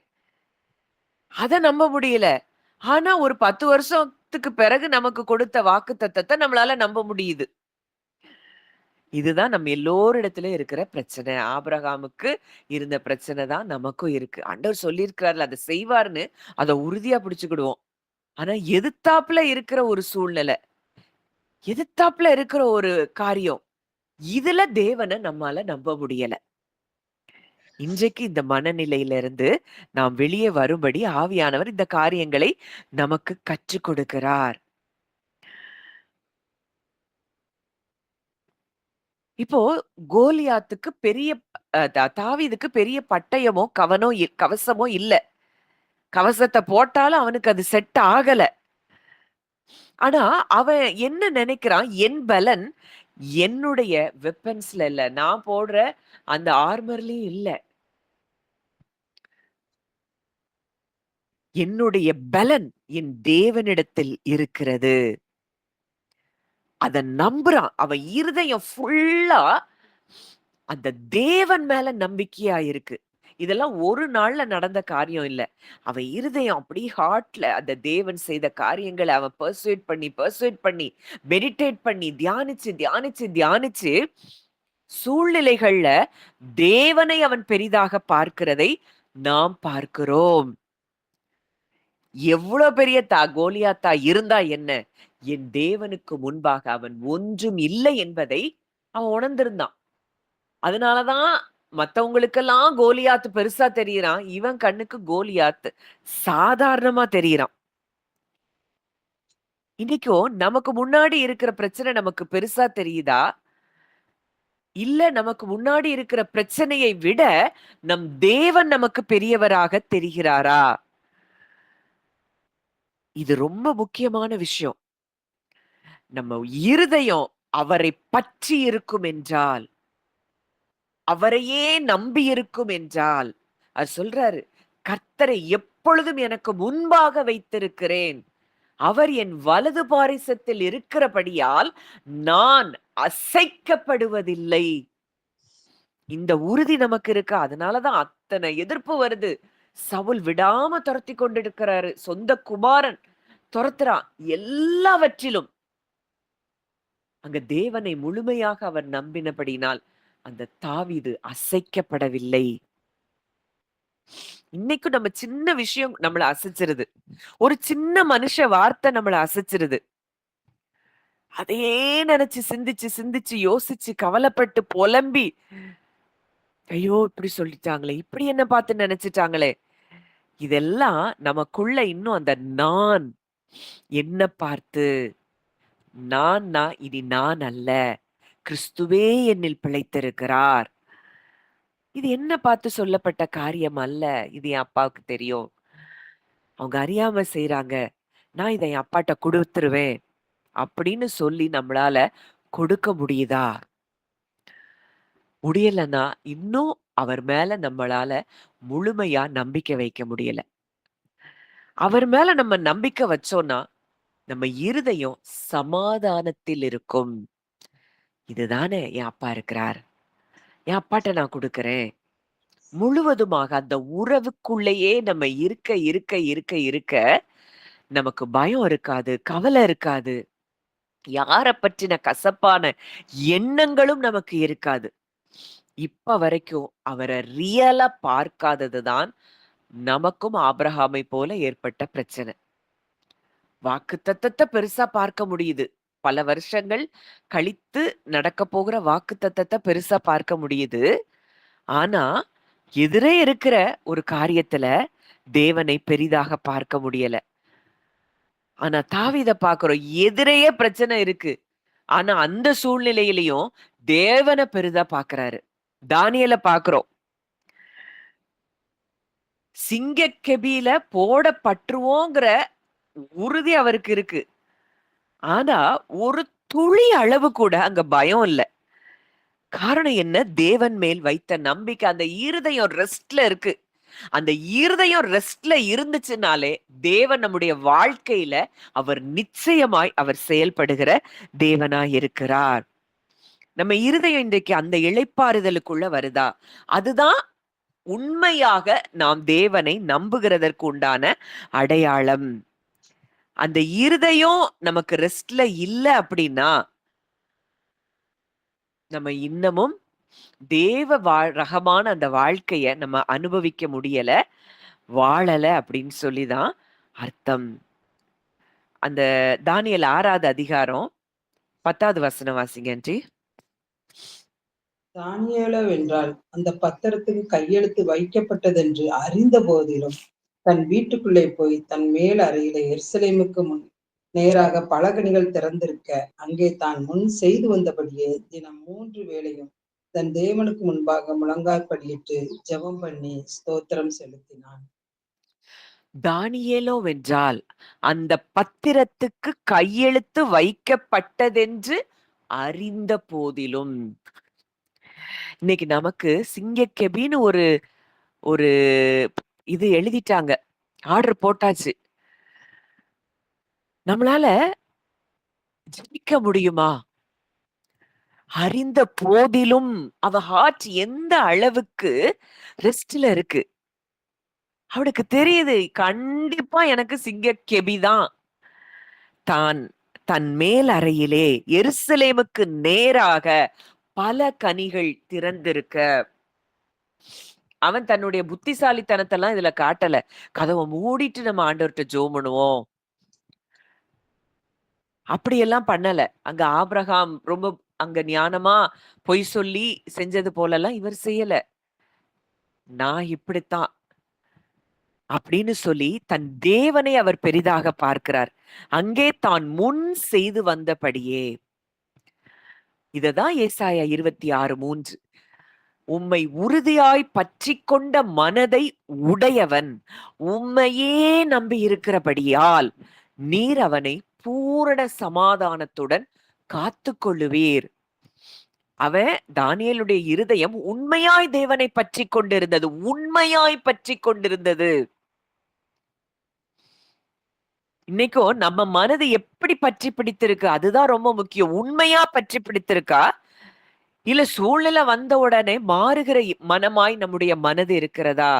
அத நம்ப முடியல. ஆனா ஒரு 10 வருஷத்துக்கு பிறகு நமக்கு கொடுத்த வாக்குத்தத்தத்த நம்மளால நம்ப முடியுது. இதுதான் நம்ம எல்லோரிடத்திலும் இருக்கிற பிரச்சனை. ஆபிரகாமுக்கு இருந்த பிரச்சனை தான் நமக்கும் இருக்கு. ஆண்டவர் சொல்லியிருக்கிறார்ல, அத செய்வார்ன்னு அத உறுதியா பிடிச்சுக்கிடுவோம். ஆனா எதிர்த்தாப்புல இருக்கிற ஒரு சூழ்நிலை, எதிர்த்தாப்புல இருக்கிற ஒரு காரியம், இதுல தேவன நம்மால நம்ப முடியல. இன்றைக்கு இந்த மனநிலையிலிருந்து நாம் வெளியே வரும்படி ஆவியானவர் இந்த காரியங்களை நமக்கு கற்றுக் கொடுக்கிறார். இப்போ கோலியாத்துக்கு பெரிய தாவீதுக்கு பெரிய பட்டயமோ, கவசமோ இல்ல. கவசத்த போட்டாலும் அவனுக்கு அது செட் ஆகல. ஆனா, அவன் என்ன நெனைக்கிறான்? என் பலன் என்னுடைய வெப்பன்ஸ்ல இல்ல. நான் போடுற அந்த ஆர்மர்லயும் இல்ல. என்னுடைய பலன் என் தேவனிடத்தில் இருக்கிறது. அத நம்புறான். அவன் இருதயம் ஃபுல்லா அந்த தேவன் மேல நம்பிக்கையா இருக்கு. இதெல்லாம் ஒரு நாள்ல நடந்த காரியம் இல்ல. அவன் இருதயம் அப்படியே ஹார்ட்ல அந்த தேவன் செய்த காரியங்கள அவன் பெர்சுவேட் பண்ணி, மெடிடேட் பண்ணி, தியானிச்சு சூழ்நிலைகள்ல தேவனை அவன் பெரிதாக பார்க்கிறதை நாம் பார்க்கிறோம். எவ்ளோ பெரிய கோலியாத்தா இருந்தா என்ன? என் தேவனுக்கு முன்பாக அவன் ஒன்றும் இல்லை என்பதை அவன் உணர்ந்திருந்தான். அதனால தான் மத்தவங்களுக்கெல்லாம் கோலியாத் பெருசா தெரியிறான். இவன் கண்ணுக்கு கோலியாத் சாதாரணமா தெரியிறான். இன்னைக்கும் நமக்கு முன்னாடி இருக்கிற பிரச்சனை நமக்கு பெருசா தெரியுதா? இல்ல நமக்கு முன்னாடி இருக்கிற பிரச்சனையை விட நம் தேவன் நமக்கு பெரியவராக தெரிகிறாரா? இது ரொம்ப முக்கியமான விஷயம். நம்ம இருதயம் அவரை பற்றி இருக்கும் என்றால், அவரையே நம்பி இருக்கும் என்றால், அவர் சொல்றாரு, "கர்த்தரை எப்பொழுதும் எனக்கு முன்பாக வைத்திருக்கிறேன். அவர் என் வலது பாரிசத்தில் இருக்கிறபடியால், நான் அசைக்கப்படுவதில்லை." இந்த உறுதி நமக்கு இருக்கு. அதனால தான் அத்தனை எதிர்ப்பு வருது. சவுல் விடாம தொரத்திக் கொண்டிருக்கிறாரு. சொந்த குமாரன் தொரத்துறான். எல்லாவற்றிலும் அங்க தேவனை முழுமையாக அவர் நம்பினபடினால், அந்த தாவீது அசைக்கப்படவில்லை. இன்னைக்கும் நம்ம சின்ன விஷயம் நம்மள அசைச்சிருது. ஒரு சின்ன மனுஷ வார்த்தை நம்மள அசைச்சிருது. அதையே நினைச்சு சிந்திச்சு, சிந்திச்சு, யோசிச்சு, கவலைப்பட்டு, புலம்பி, ஐயோ! இப்படி சொல்லிட்டாங்களே! இப்படி என்ன பார்த்து நினைச்சுட்டாங்களே! இதெல்லாம் நமக்குள்ள இன்னும் அந்த நான், என்ன பார்த்து, இனி நான் அல்ல. கிறிஸ்துவே என்னில் பிழைத்திருக்கிறார். இது என்ன பார்த்து சொல்லப்பட்ட காரியம் அல்ல. இது என் அப்பாவுக்கு தெரியும். அவங்க அறியாம செய்றாங்க. நான் இத என் அப்பாட்ட குடுத்துருவேன். அப்படின்னு சொல்லி நம்மளால கொடுக்க முடியுதா? முடியலன்னா, இன்னும் அவர் மேல நம்மளால முழுமையா நம்பிக்கை வைக்க முடியல. அவர் மேல நம்ம நம்பிக்கை வச்சோம்னா, நம்ம இருதயம் சமாதானத்தில் இருக்கும். இதுதானே என் அப்பா இருக்கிறார். என் அப்பாட்ட நான் குடுக்கிறேன். முழுவதுமாக அந்த உறவுக்குள்ளேயே நம்ம இருக்க, நமக்கு பயம் இருக்காது, கவலை இருக்காது. யார பற்றின கசப்பான எண்ணங்களும் நமக்கு இருக்காது. இப்ப வரைக்கும் அவர ரியலா பார்க்காதது தான் நமக்கும் ஆபிரகாமை போல ஏற்பட்ட பிரச்சனை. வாக்குத்தத்தத்த பெருசா பார்க்க முடியுது. பல வருஷங்கள் கழித்து நடக்கப் போகிற வாக்குத்தத்தத்த பெருசா பார்க்க முடியுது. ஆனா, எதிரே இருக்கிற ஒரு காரியத்துல தேவனை பெரிதாக பார்க்க முடியல. ஆனா தாவீத பார்க்கிறோம். எதிரேயே பிரச்சனை இருக்கு. ஆனா அந்த சூழ்நிலையிலயும் தேவன பெரிதா பார்க்கிறாரு. தானியேல பார்க்கிறோம். சிங்கக்கெபியில போடப்பட்டுருவோங்கிற உறுதி அவருக்கு இருக்கு. ஆனா ஒரு துளி அளவு கூட அங்க பயம் இல்ல. காரணம் என்ன? தேவன் மேல் வைத்த நம்பிக்கை. அந்த இருதயம் ரெஸ்ட்ல இருக்கு. அந்த இருதயம் ரெஸ்ட்ல இருந்துச்சுனாலே, தேவன் நம்முடைய வாழ்க்கையில அவர் நிச்சயமாய் அவர் செயல்படுகிற தேவனாய் இருக்கிறார். நம்ம இருதயம் இன்றைக்கு அந்த இளைப்பாறுதலுக்குள்ள வருதா? அதுதான் உண்மையாக நாம் தேவனை நம்புகிறதற்கு உண்டான அடையாளம். அந்த இருதயம் நமக்கு ரெஸ்ட்ல இல்ல அப்படின்னா, நம்ம இன்னமும் ரகமான அந்த வாழ்க்கைய நம்ம அனுபவிக்க முடியல, வாழல அப்படின்னு சொல்லி தான் அர்த்தம். அந்த தானியேல் 6வது அதிகாரம் 10வது வசனம் வாசிங்க ஆன்ட்டி. தானியேலவென்றால் அந்த பத்திரத்துக்கு கையெழுத்து வைக்கப்பட்டதென்று அறிந்த போதிலும் தன் வீட்டுக்குள்ளே போய் தன் மேல் அறையிலே எருசலேமுக்கு முன் நேராக பலகணிகள் திறந்திருக்க அங்கே தான் முன் செய்து வந்தபடியே தினம் 3 வேளையும் தன் தேவனுக்கு முன்பாக முழங்காற்படியிட்டு ஜெபம் பண்ணி ஸ்தோத்திரம் செலுத்தினான். தானியேலோவென்றால் அந்த பத்திரத்துக்கு கையெழுத்து வைக்கப்பட்டதென்று அறிந்த போதிலும், இன்னைக்கு நமக்கு சிங்கக்கெபின்னு ஒரு ஒரு இது எழுதிட்டாங்க. ஆர்டர் போட்டாச்சு. நம்மளால ஜெபிக்க முடியுமா? அறிந்த போதிலும் அவ ஹார்ட் எந்த அளவுக்கு ரெஸ்ட்ல இருக்கு. அவளுக்கு தெரியுது கண்டிப்பா எனக்கு சிங்கக்கெபி தான். தான் தன் மேல் அறையிலே எருசலேமுக்கு நேராக பல கனிகள் திறந்திருக்க, அவன் தன்னுடைய புத்திசாலித்தனத்தெல்லாம் இதுல காட்டல. கதவ மூடிட்டு நம்ம ஆண்டவர்ட்ட ஜெபம் பண்ணுவோம். அப்படியெல்லாம் பண்ணல. அங்க ஆபிரகாம் ரொம்ப அங்க ஞானமா பொய் சொல்லி செஞ்சது போலலாம் இவர் செய்யல. நான் இப்படித்தான் அப்படின்னு சொல்லி தன் தேவனை அவர் பெரிதாக பார்க்கிறார். அங்கே தான் முன் செய்து வந்தபடியே. இததான் ஏசாயா 26:3. உம்மை உறுதியாய் பற்றிக் கொண்ட மனதை உடையவன் உம்மையே நம்பி இருக்கிறபடியால் நீர் அவனை பூரண சமாதானத்துடன் காத்து கொள்ளுவீர். அவன் தானியேலுடைய இருதயம் உண்மையாய் தேவனை பற்றிக் கொண்டிருந்தது. உண்மையாய் பற்றிக் கொண்டிருந்தது. இன்னைக்கும் நம்ம மனது எப்படி பற்றி பிடித்திருக்கு? அதுதான் ரொம்ப முக்கியம். உண்மையா பற்றி பிடித்திருக்கா? இல்ல சூழ்நிலை வந்த உடனே மாறுகிற மனமாய் நம்முடைய மனது இருக்கிறதா?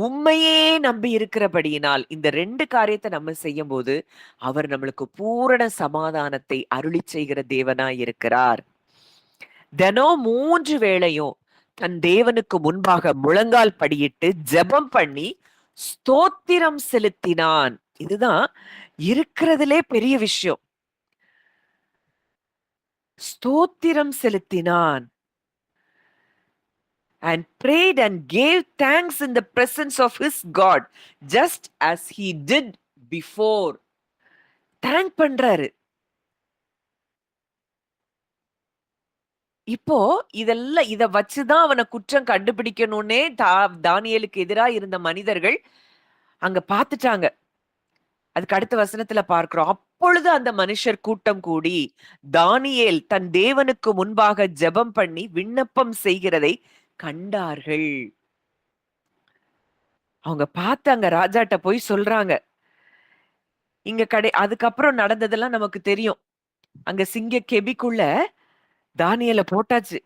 உண்மையே நம்பி இருக்கிறபடியினால் இந்த 2 காரியத்தை நம்ம செய்யும்போது, அவர் நம்மளுக்கு பூரண சமாதானத்தை அருளிச் செய்கிற தேவனாய் இருக்கிறார். தினம் 3 வேளையும் தன் தேவனுக்கு முன்பாக முழங்கால் படியிட்டு ஜெபம் பண்ணி ஸ்தோத்திரம் செலுத்தினான். இதுதான் இருக்கிறதுலே பெரிய விஷயம். ஸ்தோத்திரம் செலுத்தினான். And prayed and gave thanks in the presence of his God, just as he did before. Thank பண்றாரு. இப்போ இதெல்லாம் இத வச்சுதான் அவனை குற்றம் கண்டுபிடிக்கணும்னே தானியேலுக்கு எதிரா இருந்த மனிதர்கள் அங்க பார்த்துட்டாங்க. அதுக்கு அடுத்த வசனத்துல பார்க்கிறோம். அப்பொழுது அந்த மனுஷர் கூட்டம் கூடி தானியேல் தன் தேவனுக்கு முன்பாக ஜெபம் பண்ணி விண்ணப்பம் செய்கிறதை கண்டார்கள். அவங்க பார்த்து அங்க ராஜாட்ட போய் சொல்றாங்க. இங்க அதுக்கப்புறம் நடந்ததெல்லாம் நமக்கு தெரியும். அங்க சிங்க கெபிக்குள்ள தானியேல போட்டாச்சு.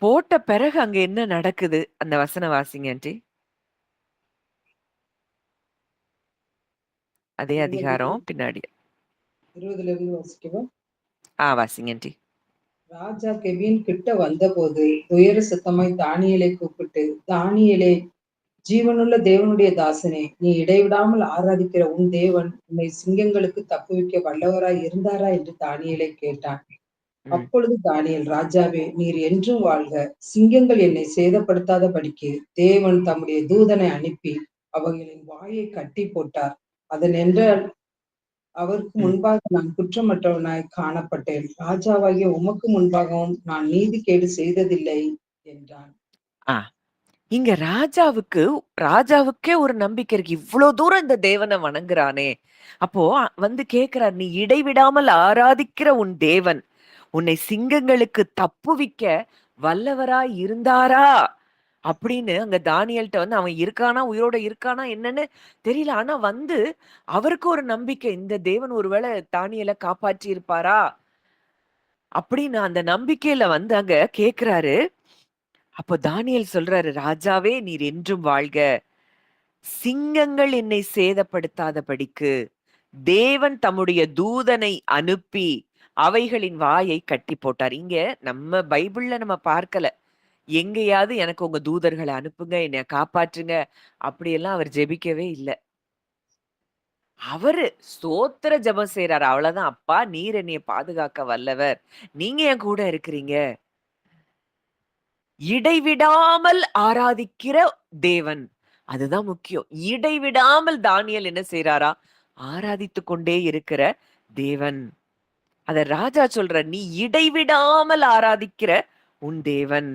போட்ட பிறகு அங்க என்ன நடக்குது? அந்த வசனம் வாசிங்க ஆன்ட்டி. அதே அதிகாரம் பின்னாடி. 20ல இருந்து வாசிக்கவா? வாசிங்க ஆன்ட்டி. ராஜா கெபின் கிட்ட வந்தபோது துயர சத்தமாய் தானியேலை கூப்பிட்டு, தானியேலே, ஜீவனுள்ள தேவனுடைய தாசனே, நீ இடைவிடாமல் ஆராதிக்கிற உன் தேவன் உன்னை சிங்கங்களுக்கு தப்புவிக்க வல்லவராய் இருந்தாரா என்று தானியேலை கேட்டான். அப்பொழுது தானியேல், ராஜாவே, நீர் என்றும் வாழ்க. சிங்கங்கள் என்னை சேதப்படுத்தாதபடிக்கு தேவன் தம்முடைய தூதனை அனுப்பி அவைகளின் வாயை கட்டி போட்டார். அதனென்றால் அவருக்கு முன்பாக நான் குற்றமற்றவனாய் காணப்பட்டேன். ராஜாவாகிய உமக்கு முன்பாகவும் நான் நீதிகேடு செய்ததில்லை என்றான். இங்க ராஜாவுக்கே ஒரு நம்பிக்கை இருக்கு. இவ்வளவு தூரம் இந்த தேவனை வணங்குறானே. அப்போ வந்து கேக்குறார், நீ இடைவிடாமல் ஆராதிக்கிற உன் தேவன் உன்னை சிங்கங்களுக்கு தப்புவிக்க வல்லவராய் இருந்தாரா அப்படின்னு அங்க தானியல்ட்ட வந்து அவன் இருக்கானா, உயிரோட இருக்கானா என்னன்னு தெரியல. ஆனா வந்து அவருக்கு ஒரு நம்பிக்கை, இந்த தேவன் ஒருவேளை தானியலை காப்பாற்றி இருப்பாரா அப்படின்னு அந்த நம்பிக்கையில வந்து அங்க கேக்குறாரு. அப்போ தானியேல் சொல்றாரு, ராஜாவே, நீர் என்றும் வாழ்க. சிங்கங்கள் என்னை சேதப்படுத்தாதபடிக்கு தேவன் தம்முடைய தூதனை அனுப்பி அவைகளின் வாயை கட்டி போட்டார். இங்க நம்ம பைபிள்ல நம்ம பார்க்கல. எங்கேயாவது எனக்கு உங்க தூதர்களை அனுப்புங்க, என்னை காப்பாற்றுங்க அப்படியெல்லாம் அவர் ஜெபிக்கவே இல்லை. அவரு ஸ்தோத்திர ஜெபம் செய்யறாரு. அவ்வளவுதான். அப்பா, நீர் என்னைய பாதுகாக்க வல்லவர், நீங்க என் கூட இருக்கிறீங்க. இடைவிடாமல் ஆராதிக்கிற தேவன், அதுதான் முக்கியம். இடைவிடாமல் தானியேல் என்ன செய்யறாரா? ஆராதித்துக் கொண்டே இருக்கிற தேவன். அத ராஜா சொல்ற, நீ இடைவிடாமல் ஆராதிக்கிற உன் தேவன்.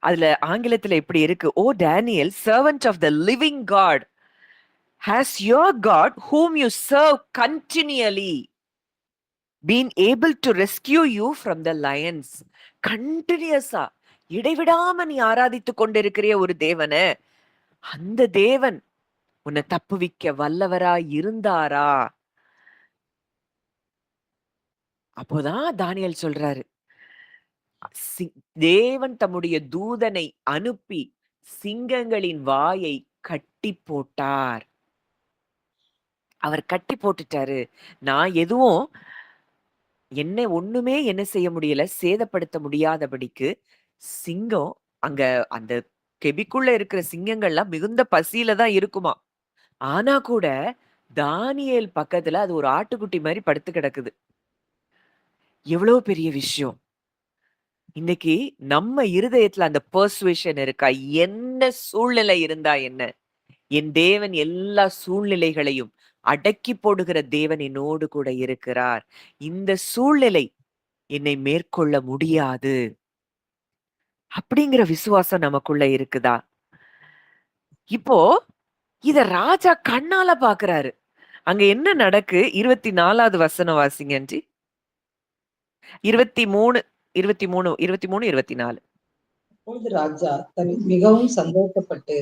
அதுல ஆங்கிலத்துல இப்படி இருக்கு, O Daniel, servant of the living God, has your God whom you serve continually been able to rescue you from the lions? கண்டினியூஸா இடைவிடாம நீ ஆராதித்துக் கொண்டிருக்கிற ஒரு தேவன, அந்த தேவன் உன்னை தப்புவிக்க வல்லவரா இருந்தாரா? அப்போதான் தானியேல் சொல்றாரு, தேவன் தம்முடைய தூதனை அனுப்பி சிங்கங்களின் வாயை கட்டி போட்டார். அவர் கட்டி போட்டுட்டாரு. நான் எதுவும் ஒண்ணுமே என்ன செய்ய முடியல, சேதப்படுத்த முடியாதபடிக்கு சிங்கம் அங்க அந்த கெபிக்குள்ள இருக்கிற சிங்கங்கள்லாம் மிகுந்த பசியில தான் இருக்குமா. ஆனா கூட தானியேல் பக்கத்துல அது ஒரு ஆட்டுக்குட்டி மாதிரி படுத்து கிடக்குது. எவ்வளவு பெரிய விஷயம். இன்னைக்கு நம்ம இருதயத்துல அந்த பெர்சுவேஷன் இருக்கா? என்ன சூழ்நிலை இருந்தா என்ன, என் தேவன் எல்லா சூழ்நிலைகளையும் அடக்கி போடுகிற தேவன் என்னோடு கூட இருக்கிறார். இந்த சூழ்நிலை என்னை மேற்கொள்ள முடியாது அப்படிங்கிற விசுவாசம் நமக்குள்ள இருக்குதா? இப்போ இத ராஜா கண்ணால பாக்குறாரு. அங்க என்ன நடக்கு? 24வது வசனம் வாசிங்க ஆன்ட்டி. 23, 23, 23, 24. அப்பொழுது ராஜா மிகவும் சந்தோஷப்பட்டு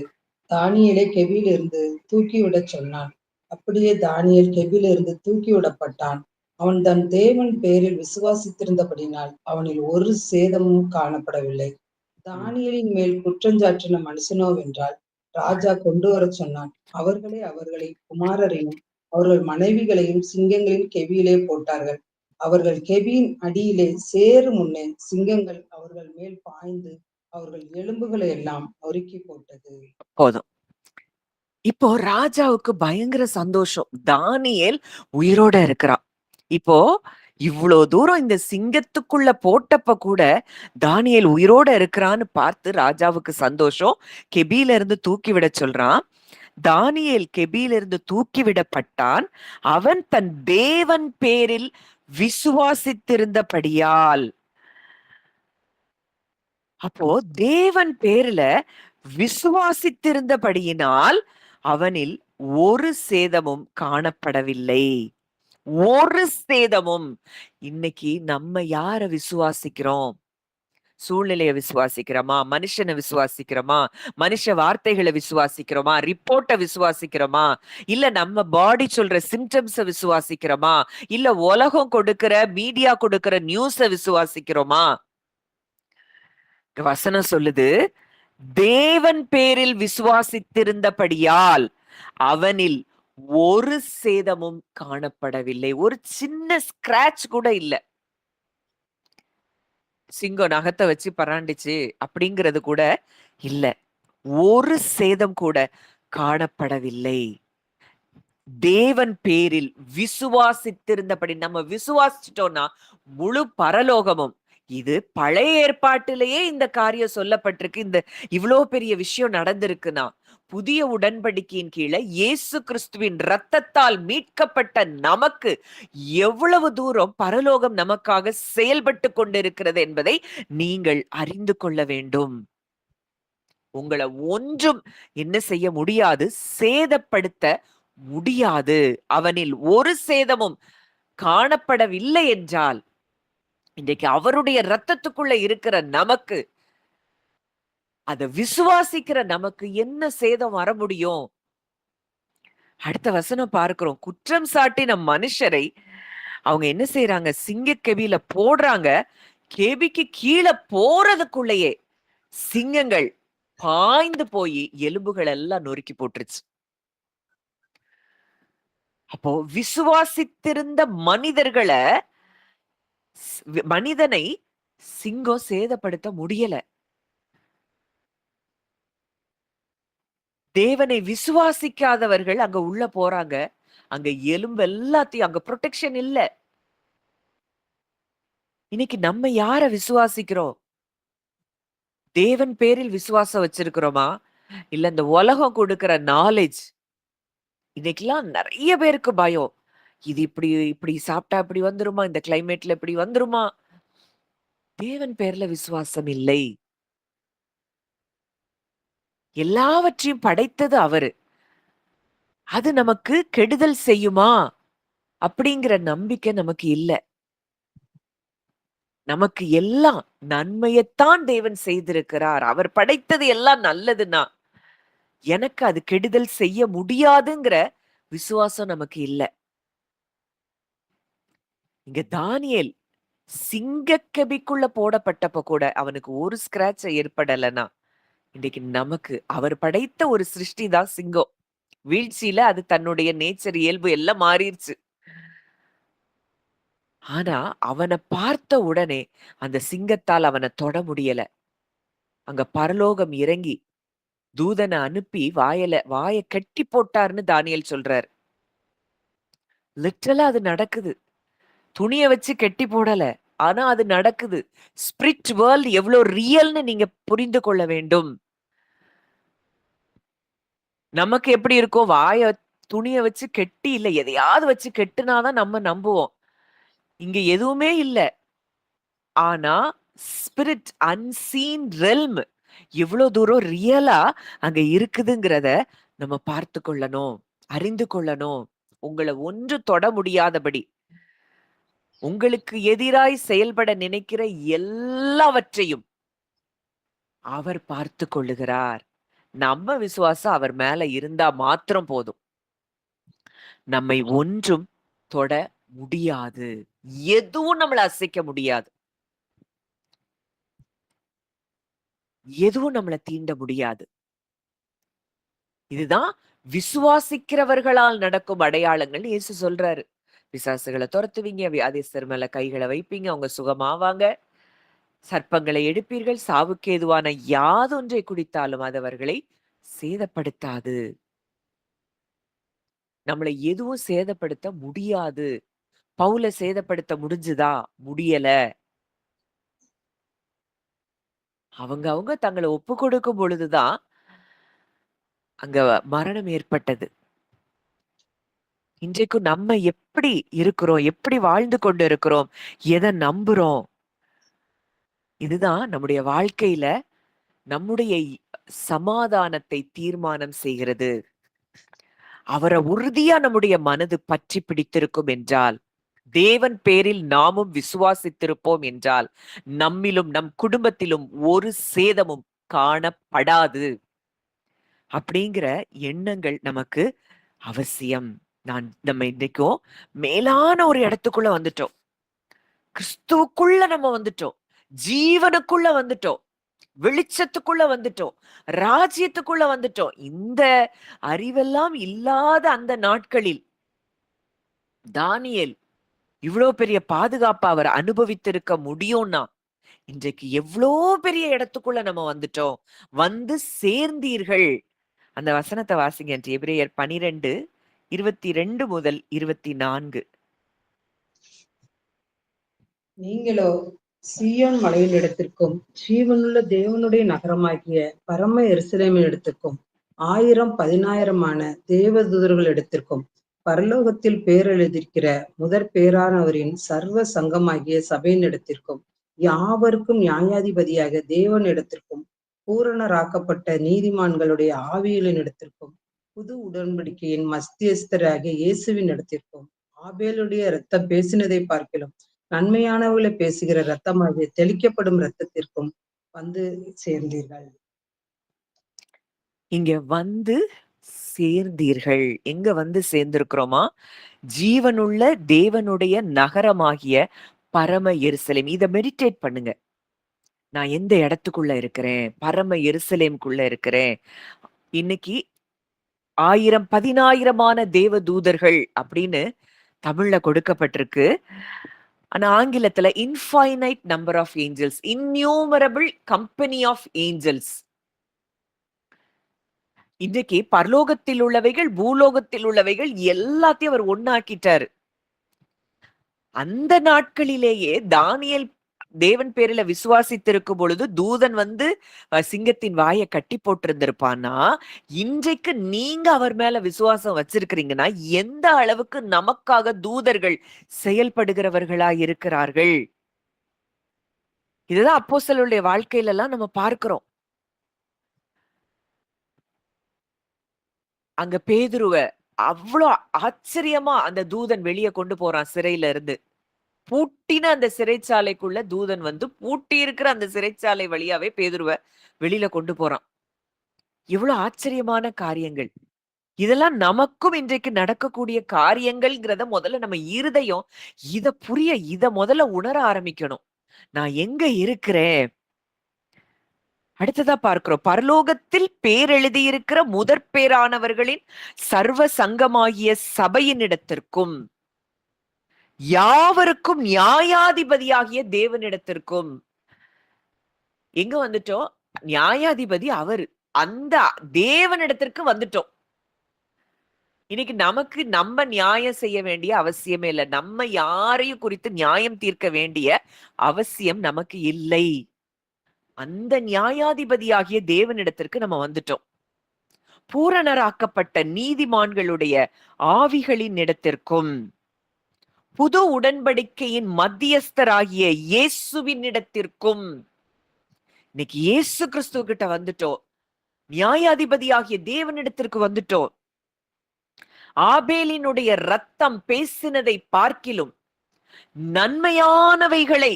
தானியேலை கெபியிலிருந்து தூக்கிவிடச் சொன்னான். அப்படியே தானியேல் கெபியிலிருந்து தூக்கிவிடப்பட்டான். அவன் தன் தேவன் பேரில் விசுவாசித்திருந்தபடினால் அவனில் ஒரு சேதமும் காணப்படவில்லை. தானியேலின் மேல் குற்றஞ்சாற்றின மனுஷனோவென்றால் ராஜா கொண்டு வரச் சொன்னான். அவர்களை குமாரரையும் அவர்கள் மனைவிகளையும் சிங்கங்களின் கெபியிலே போட்டார்கள். அவர்கள் கெபியின் அடியிலே சேரும் முன்னே சிங்கங்கள் அவர்கள் மேல் பாய்ந்து அவர்கள் எலும்புகளை எல்லாம் நொறுக்கி போட்டது. போதும். இப்போ ராஜாவுக்கு பயங்கர சந்தோஷம். தானியேல் உயிரோட இருக்கிறான். இப்போ இவ்ளோ தூரம் இந்த சிங்கத்துக்குள்ள போட்டப்ப கூட தானியேல் உயிரோட இருக்கிறான்னு பார்த்து ராஜாவுக்கு சந்தோஷம். கெபியில இருந்து தூக்கி விட சொல்றான். தானியேல் கெபியிலிருந்து தூக்கிவிடப்பட்டான். அவன் தன் தேவன் பேரில் விசுவாசித்திருந்தபடியால். அப்போ தேவன் பேர்ல விசுவாசித்திருந்தபடியினால் அவனில் ஒரு சேதமும் காணப்படவில்லை. ஒரு சேதமும். இன்னைக்கு நம்ம யார விசுவாசிக்கிறோம்? சூழ்நிலைய விசுவாசிக்கிறோமா? மனுஷனை விசுவாசிக்கிறோமா? மனுஷ வார்த்தைகளை விசுவாசிக்கிறோமா? ரிப்போர்ட்ட விசுவாசிக்கிறோமா? இல்ல நம்ம பாடி சொல்ற சிம்டம்ஸ விசுவாசிக்கிறோமா? இல்ல உலகம் கொடுக்கிற மீடியா கொடுக்கிற நியூஸ விசுவாசிக்கிறோமா? வசனம் சொல்லுது, தேவன் பேரில் விசுவாசித்திருந்தபடியால் அவனில் ஒரு சேதமும் காணப்படவில்லை. ஒரு சின்ன ஸ்கிராட்ச் கூட இல்ல. சிங்கம் நகத்த வச்சு பராண்டுச்சு அப்படிங்கிறது கூட இல்ல. ஒரு சேதம் கூட காணப்படவில்லை. தேவன் பேரில் விசுவாசித்திருந்தபடி. நம்ம விசுவாசிச்சிட்டோம்னா முழு பரலோகமும், இது பழைய ஏற்பாட்டிலேயே இந்த காரியம் சொல்லப்பட்டிருக்கு. இந்த இவ்வளோ பெரிய விஷயம் நடந்திருக்குன்னா, புதிய உடன்படிக்கையின் கீழே இயேசு கிறிஸ்துவின் இரத்தத்தால் மீட்கப்பட்ட நமக்கு எவ்வளவு தூரம் பரலோகம் நமக்காக செயல்பட்டு கொண்டிருக்கிறது என்பதை நீங்கள் அறிந்து கொள்ள வேண்டும். உங்களை ஒன்றும் என்ன செய்ய முடியாது, சேதப்படுத்த முடியாது. அவனில் ஒரு சேதமும் காணப்படவில்லை என்றால், இன்றைக்கு அவருடைய இரத்தத்துக்குள்ள இருக்கிற நமக்கு, அத விசுவாசிக்கிற நமக்கு என்ன சேதம் வர முடியும்? அடுத்த வசனம் பார்க்கிறோம். குற்றம் சாட்டின மனுஷரை அவங்க என்ன செய்யறாங்க? சிங்க கெபியில போடுறாங்க. கெபிக்கு கீழே போறதுக்குள்ளேயே சிங்கங்கள் பாய்ந்து போய் எலும்புகள் எல்லாம் நொறுக்கி போட்டுருச்சு. அப்போ விசுவாசித்திருந்த மனிதனை சிங்கம் சேதப்படுத்த முடியல. தேவனை விசுவாசிக்காதவர்கள் அங்க உள்ள போறாங்க. அங்க எலும்பு எல்லாத்தையும், அங்க ப்ரொடெக்ஷன் இல்ல. இன்னைக்கு நம்ம யார விசுவாசிக்கிறோம்? தேவன் பேரில் விசுவாசம் வச்சிருக்கிறோமா? இல்ல இந்த உலகம் கொடுக்கிற நாலேஜ்? இன்னைக்கெல்லாம் நிறைய பேருக்கு பயம். இது இப்படி இப்படி சாப்பிட்டா இப்படி வந்துருமா? இந்த கிளைமேட்ல இப்படி வந்துருமா? தேவன் பேர்ல விசுவாசம் இல்லை. எல்லாவற்றையும் படைத்தது அவரு. அது நமக்கு கெடுதல் செய்யுமா? அப்படிங்கிற நம்பிக்கை நமக்கு இல்ல. நமக்கு எல்லாம் நன்மையத்தான் தேவன் செய்திருக்கிறார். அவர் படைத்தது எல்லாம் நல்லதுன்னா, எனக்கு அது கெடுதல் செய்ய முடியாதுங்கிற விசுவாசம் நமக்கு இல்ல. இங்க தானியேல் சிங்கக்கெபிக்குள்ள போடப்பட்டப்ப கூட அவனுக்கு ஒரு ஸ்கிராட்ச் ஏற்படலன்னா, இன்னைக்கு நமக்கு அவர் படைத்த ஒரு சிருஷ்டி தான் சிங்கம். வீழ்ச்சியில அது தன்னுடைய நேச்சர், இயல்பு எல்லாம் மாறிருச்சு. ஆனா அவன பார்த்த உடனே அந்த சிங்கத்தால் அவன தொட முடியல. அங்க பரலோகம் இறங்கி தூதன அனுப்பி வாய கட்டி போட்டார்ன்னு தானியேல் சொல்றாரு. லிட்டரலா அது நடக்குது. துணிய வச்சு கெட்டி போடல. ஆனா அது நடக்குது. ஸ்பிரிட் வேர்ல்ட் எவ்வளவு ரியல்னு நீங்க புரிந்து கொள்ள வேண்டும். நமக்கு எப்படி இருக்கும்? துணிய வச்சு கெட்டி இல்ல, எதையாவது வச்சு கெட்டுனாதான் நம்ம நம்புவோம். இங்க எதுவுமே இல்ல. ஆனா ஸ்பிரிட் அன்சீன் ரெல்ம் எவ்வளவு தூரம் ரியலா அங்க இருக்குதுங்கிறத நம்ம பார்த்து கொள்ளணும், அறிந்து கொள்ளணும். உங்களை ஒன்று தொட முடியாதபடி, உங்களுக்கு எதிராய் செயல்பட நினைக்கிற எல்லாவற்றையும் அவர் பார்த்து கொள்ளுகிறார். நம்ம விசுவாசம் அவர் மேல இருந்தா மாத்திரம் போதும். நம்மை ஒன்றும் தொட முடியாது. எதுவும் நம்மள அசைக்க முடியாது. எதுவும் நம்மள தீண்ட முடியாது. இதுதான் விசுவாசிக்கிறவர்களால் நடக்கும் அடையாளங்கள் இயேசு சொல்றாரு. பிசாசுகளை துரத்துவீங்க, வியாதிஸ்தர் மேல கைகளை வைப்பீங்க, அவங்க சுகமாவாங்க. சர்ப்பங்களை எடுப்பீர்கள், சாவுக்கு ஏதுவான யாதொன்றை குடித்தாலும் அது அவர்களை சேதப்படுத்தாது. நம்மளை எதுவும் சேதப்படுத்த முடியாது. பவுல சேதப்படுத்த முடிஞ்சுதா? முடியல. அவங்க தங்களை ஒப்பு கொடுக்கும் பொழுதுதான் அங்க மரணம் ஏற்பட்டது. இன்றைக்கும் நம்ம எப்படி இருக்கிறோம்? எப்படி வாழ்ந்து கொண்டு இருக்கிறோம்? எதை நம்புறோம்? இதுதான் நம்முடைய வாழ்க்கையில நம்முடைய சமாதானத்தை தீர்மானம் செய்கிறது. அவரை உறுதியா நம்முடைய மனது பற்றி பிடித்திருக்கும் என்றால், தேவன் பேரில் நாமும் விசுவாசித்திருப்போம் என்றால், நம்மிலும் நம் குடும்பத்திலும் ஒரு சேதமும் காணப்படாது. அப்படிங்கிற எண்ணங்கள் நமக்கு அவசியம். நம்ம இன்னைக்கும் மேலான ஒரு இடத்துக்குள்ள வந்துட்டோம். கிறிஸ்துவுக்குள்ள நம்ம வந்துட்டோம். ஜீவனுக்குள்ள வந்துட்டோம். வெளிச்சத்துக்குள்ள வந்துட்டோம். ராஜ்யத்துக்குள்ள வந்துட்டோம். இந்த அறிவெல்லாம் இல்லாத அந்த நாட்களில் தானியேல் இவ்வளவு பெரிய பாதுகாப்பை அவர் அனுபவித்திருக்க முடியும்னா, இன்றைக்கு எவ்வளோ பெரிய இடத்துக்குள்ள நம்ம வந்துட்டோம். வந்து சேர்ந்தீர்கள். அந்த வசனத்தை வாசிங்க. எபிரேயர் 12:22 முதல் 24. நீங்களோ சீயோன் மலையினிடத்திற்கும் ஜீவனுள்ள தேவனுடைய நகரமாகிய பரம எருசலேமினிடத்திற்கும் 1000 10,000 தேவதூதர்களிடத்திற்கும் பரலோகத்தில் பேரெழுதியிருக்கிற முதற் பேரானவரின் சர்வ சங்கமாகிய சபையினிடத்திற்கும் யாவருக்கும் நியாயாதிபதியாக தேவனிடத்திற்கும் பூரணராக்கப்பட்ட நீதிமான்களுடைய ஆவிகளினிடத்திற்கும் புது உடன்படிக்கையின் மத்தியஸ்தராகிய இயேசுவின் இடத்திற்கும் ஆபேலுடைய இரத்தம் பேசினதை பார்க்கிலும் நன்மையானவர்களை பேசுகிற ரத்தமாகிய தெளிக்கப்படும் ரத்தத்திற்கும் வந்து சேர்ந்தீர்கள். இங்க வந்து சேர்ந்தீர்கள். எங்க வந்து சேர்ந்திருக்கிறோமா? ஜீவனுள்ள தேவனுடைய நகரமாகிய பரம எருசலேம். இத மெடிடேட் பண்ணுங்க. நான் எந்த இடத்துக்குள்ள இருக்கிறேன்? பரம எருசலேம்குள்ள இருக்கிறேன். இன்னைக்கு 1000 10,000 தேவ தூதர்கள் அப்படின்னு தமிழ்ல கொடுக்கப்பட்டிருக்கு. ஆனா ஆங்கிலத்துல infinite number of angels, innumerable company of angels. இன்றைக்கு பரலோகத்தில் உள்ளவைகள், பூலோகத்தில் உள்ளவைகள் எல்லாத்தையும் அவர் ஒண்ணாக்கிட்டாரு. அந்த நாட்களிலேயே தானியேல் தேவன் பேரில விசுவாசித்திருக்கும் பொழுது தூதன் வந்து சிங்கத்தின் வாயை கட்டி போட்டிருந்திருப்பான்னா, இன்றைக்கு நீங்க அவர் மேல விசுவாசம் வச்சிருக்கிறீங்கன்னா, எந்த அளவுக்கு நமக்காக தூதர்கள் செயல்படுகிறவர்களா இருக்கிறார்கள். இதுதான் அப்போஸ்தலருடைய வாழ்க்கையில எல்லாம் நம்ம பார்க்கிறோம். அங்க பேதுருவ அவ்வளோ ஆச்சரியமா அந்த தூதன் வெளியே கொண்டு போறான் சிறையில இருந்து. பூட்டின அந்த சிறைச்சாலைக்குள்ள தூதன் வந்து பூட்டி இருக்கிற அந்த சிறைச்சாலை வழியாவே பேதுருவ வெளியில கொண்டு போறான். எவ்வளவு ஆச்சரியமான காரியங்கள். இதெல்லாம் நமக்கும் இன்றைக்கு நடக்கக்கூடிய காரியங்கள்ங்கிறத முதல்ல நம்ம இருதயம் இத முதல்ல உணர ஆரம்பிக்கணும். நான் எங்க இருக்கிறேன்? அடுத்ததா பார்க்கிறோம். பரலோகத்தில் பேர் எழுதியிருக்கிற முதற் பேரானவர்களின் சர்வ சங்கமாகிய சபையினிடத்திற்கும் யாவருக்கும் நியாயாதிபதியாகிய தேவனிடத்திற்கும். எங்க வந்துட்டோம்? நியாயாதிபதி அவரு. அந்த தேவனிடத்திற்கு வந்துட்டோம். இன்னைக்கு நமக்கு நம்ம நியாயம் செய்ய வேண்டிய அவசியமே இல்லை. நம்ம யாரையும் குறித்து நியாயம் தீர்க்க வேண்டிய அவசியம் நமக்கு இல்லை. அந்த நியாயாதிபதியாகிய தேவனிடத்திற்கு நம்ம வந்துட்டோம். பூரணராக்கப்பட்ட நீதிமான்களுடைய ஆவிகளின் இடத்திற்கும் புது உடன்படிக்கையின் மத்தியஸ்தராகிய இயேசுவின் இடத்திற்கும். இன்னைக்கு இயேசு கிறிஸ்துவ கிட்ட வந்துட்டோம். நியாயாதிபதியாகிய தேவனிடத்திற்கு வந்துட்டோம். ஆபேலினுடைய ரத்தம் பேசினதை பார்க்கிலும் நன்மையானவைகளை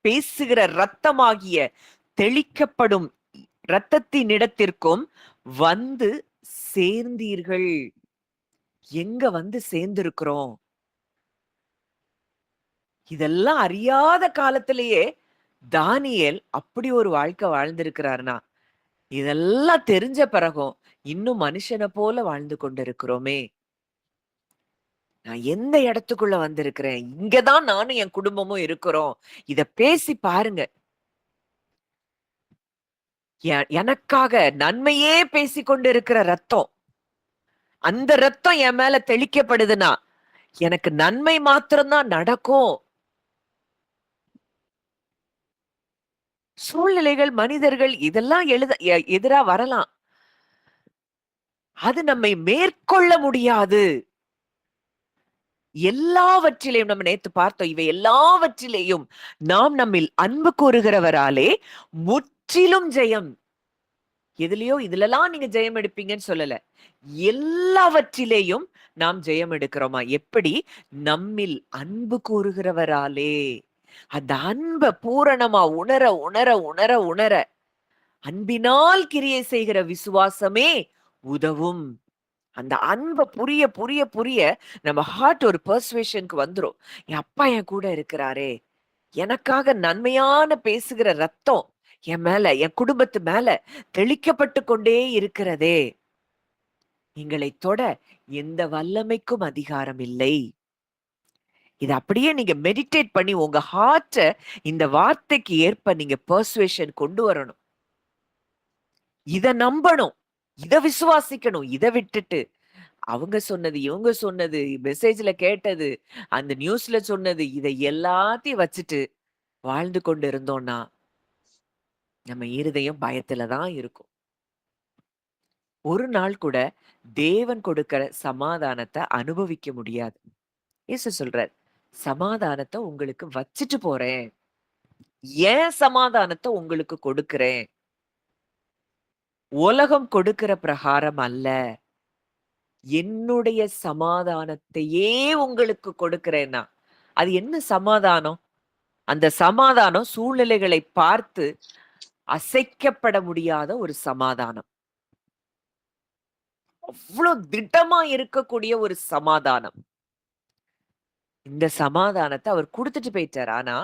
பேசுகிற ரத்தமாகிய தெளிக்கப்படும் இரத்தத்தின் இடத்திற்கும் வந்து சேர்ந்தீர்கள். எங்க வந்து சேர்ந்திருக்கிறோம்? இதெல்லாம் அறியாத காலத்திலேயே தானியேல் அப்படி ஒரு வாழ்க்கை வாழ்ந்திருக்கிறார்னா, இதெல்லாம் தெரிஞ்ச பிறகும் இன்னும் மனுஷனை போல வாழ்ந்து கொண்டிருக்கிறோமே. நான் எந்த இடத்துக்குள்ள வந்திருக்கிறேன்? இங்கதான் நானும் என் குடும்பமும் இருக்கிறோம். இத பேசி பாருங்க. எனக்காக நன்மையே பேசிக் கொண்டிருக்கிற ரத்தம். அந்த ரத்தம் என் மேல தெளிக்கப்படுதுன்னா, எனக்கு நன்மை மாத்திரம் தான் நடக்கும். சூழ்நிலைகள், மனிதர்கள் இதெல்லாம் எதிரா வரலாம். அது நம்மை மேற்கொள்ள முடியாது. எல்லாவற்றிலேயும் நம்ம நேத்து பார்த்தோம். இவை எல்லாவற்றிலேயும் நாம் நம்மில் அன்பு கூறுகிறவராலே முற்றிலும் ஜெயம். எதுலயோ இதுலலாம் நீங்க ஜெயம் எடுப்பீங்கன்னு சொல்லல. எல்லாவற்றிலேயும் நாம் ஜெயம் எடுக்கிறோமா? எப்படி? நம்மில் அன்பு கூறுகிறவராலே. அந்த அன்ப பூரணமா உணர, உணர, உணர, உணர அன்பினால் கிரியை செய்கிற விசுவாசமே உதவும். அந்த அன்ப புரிய, புரிய, புரிய நம்ம ஹார்ட் ஒரு பெர்சுவேஷன்க்கு வந்துரும். என் அப்பா என் கூட இருக்கிறாரே! எனக்காக நன்மையான பேசுகிற ரத்தம் என் மேல, என் குடும்பத்து மேல தெளிக்கப்பட்டு கொண்டே இருக்கிறதே! எங்களை தொட எந்த வல்லமைக்கும் அதிகாரம் இல்லை. இத அப்படியே நீங்க மெடிடேட் பண்ணி உங்க ஹார்ட்ட இந்த வார்த்தைக்கு ஏற்ப நீங்க பெர்சுவேஷன் கொண்டு வரணும். இத நம்பணும். இத விசுவாசிக்கணும். இத விட்டுட்டு அவங்க சொன்னது, இவங்க சொன்னது, மெசேஜ்ல கேட்டது, அந்த நியூஸ்ல சொன்னது, இத எல்லாத்தையும் வச்சுட்டு வாழ்ந்து கொண்டு இருந்தோம்னா, நம்ம இருதயம் பயத்துல தான் இருக்கும். ஒரு நாள் கூட தேவன் கொடுக்கிற சமாதானத்த அனுபவிக்க முடியாது. இயேசு சொல்றார், "சமாதானத்த உங்களுக்கு வச்சுட்டு போறேன். என் சமாதானத்த உங்களுக்கு கொடுக்கிறேன். உலகம் கொடுக்கிற பிரகாரம் அல்ல. என்னுடைய சமாதானத்தையே உங்களுக்கு கொடுக்கிறேன்னா." அது என்ன சமாதானம்? அந்த சமாதானம் சூழ்நிலைகளை பார்த்து அசைக்கப்பட முடியாத ஒரு சமாதானம். அவ்ளோ திடமா இருக்கக்கூடிய ஒரு சமாதானம். இந்த சமாதானத்த அவர் குடுத்துட்டு போயிட்டாரு. ஆனா,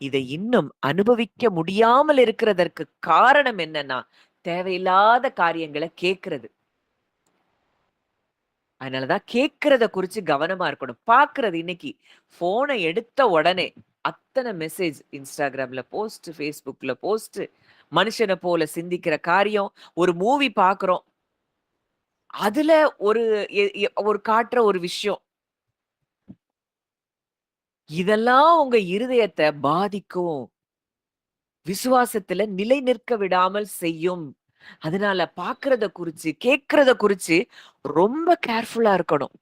இத இன்னும் அனுபவிக்க முடியாமல் இருக்கிறதற்கு காரணம் என்னன்னா, தேவையில்லாத காரியங்கள கேட்கிறது. அதனால தான் கேட்கிறத குறிச்சு கவனமா இருக்கணும். பார்க்கிறது இன்னைக்கு ஃபோன எடுத்த உடனே அத்தன மெசேஜ் Instagramல போஸ்ட், Facebookல போஸ்ட், மனுஷன போல சிந்திக்கிற காரியம், ஒரு மூவி பார்க்குறோம். அதுல ஒரு எ எ ஒரு காட்டுற ஒரு விஷயம். இதெல்லாம் உங்க இருதயத்த பாதிக்கும். விசுவாசத்துல நிலை நிற்க விடாமல் செய்யும். அதனால பார்க்கிறத குறிச்சு, கேட்கிறத குறிச்சு ரொம்ப கேர்ஃபுல்லா இருக்கணும்.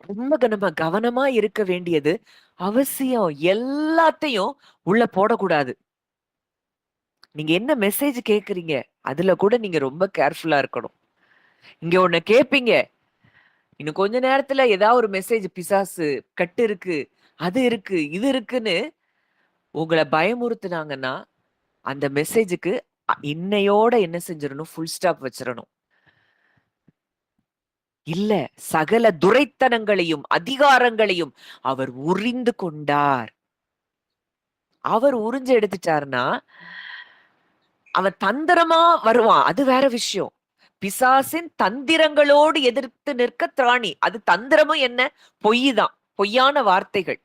ரொம்ப நம்ம கவனமா இருக்க வேண்டியது அவசியம். எல்லாத்தையும் உள்ள போடக்கூடாது. நீங்க என்ன மெசேஜ் கேட்கிறீங்க? அதுல கூட நீங்க ரொம்ப கேர்ஃபுல்லா இருக்கணும். இங்க ஒண்ணு கேட்பீங்க. இன்னும் கொஞ்ச நேரத்துல ஏதாவது ஒரு மெசேஜ் பிசாசு கட்டு இருக்கு, அது இருக்கு, இது இருக்குன்னு உங்கள பயமுறுத்துனாங்கன்னா, அந்த மெசேஜுக்கு இன்னையோட என்ன செஞ்சிரணும்? Full stop வச்சிரணும். இல்ல, சகல துரைத்தனங்களையும், அதிகாரங்களையும் அவர் உரிந்து கொண்டார். அவர் உறிஞ்சு எடுத்துட்டாருன்னா, அவன் தந்திரமா வருவான். அது வேற விஷயம். பிசாசின் தந்திரங்களோடு எதிர்த்து நிற்க திராணி. அது தந்திரமும் என்ன? பொய் தான். பொய்யான வார்த்தைகள்.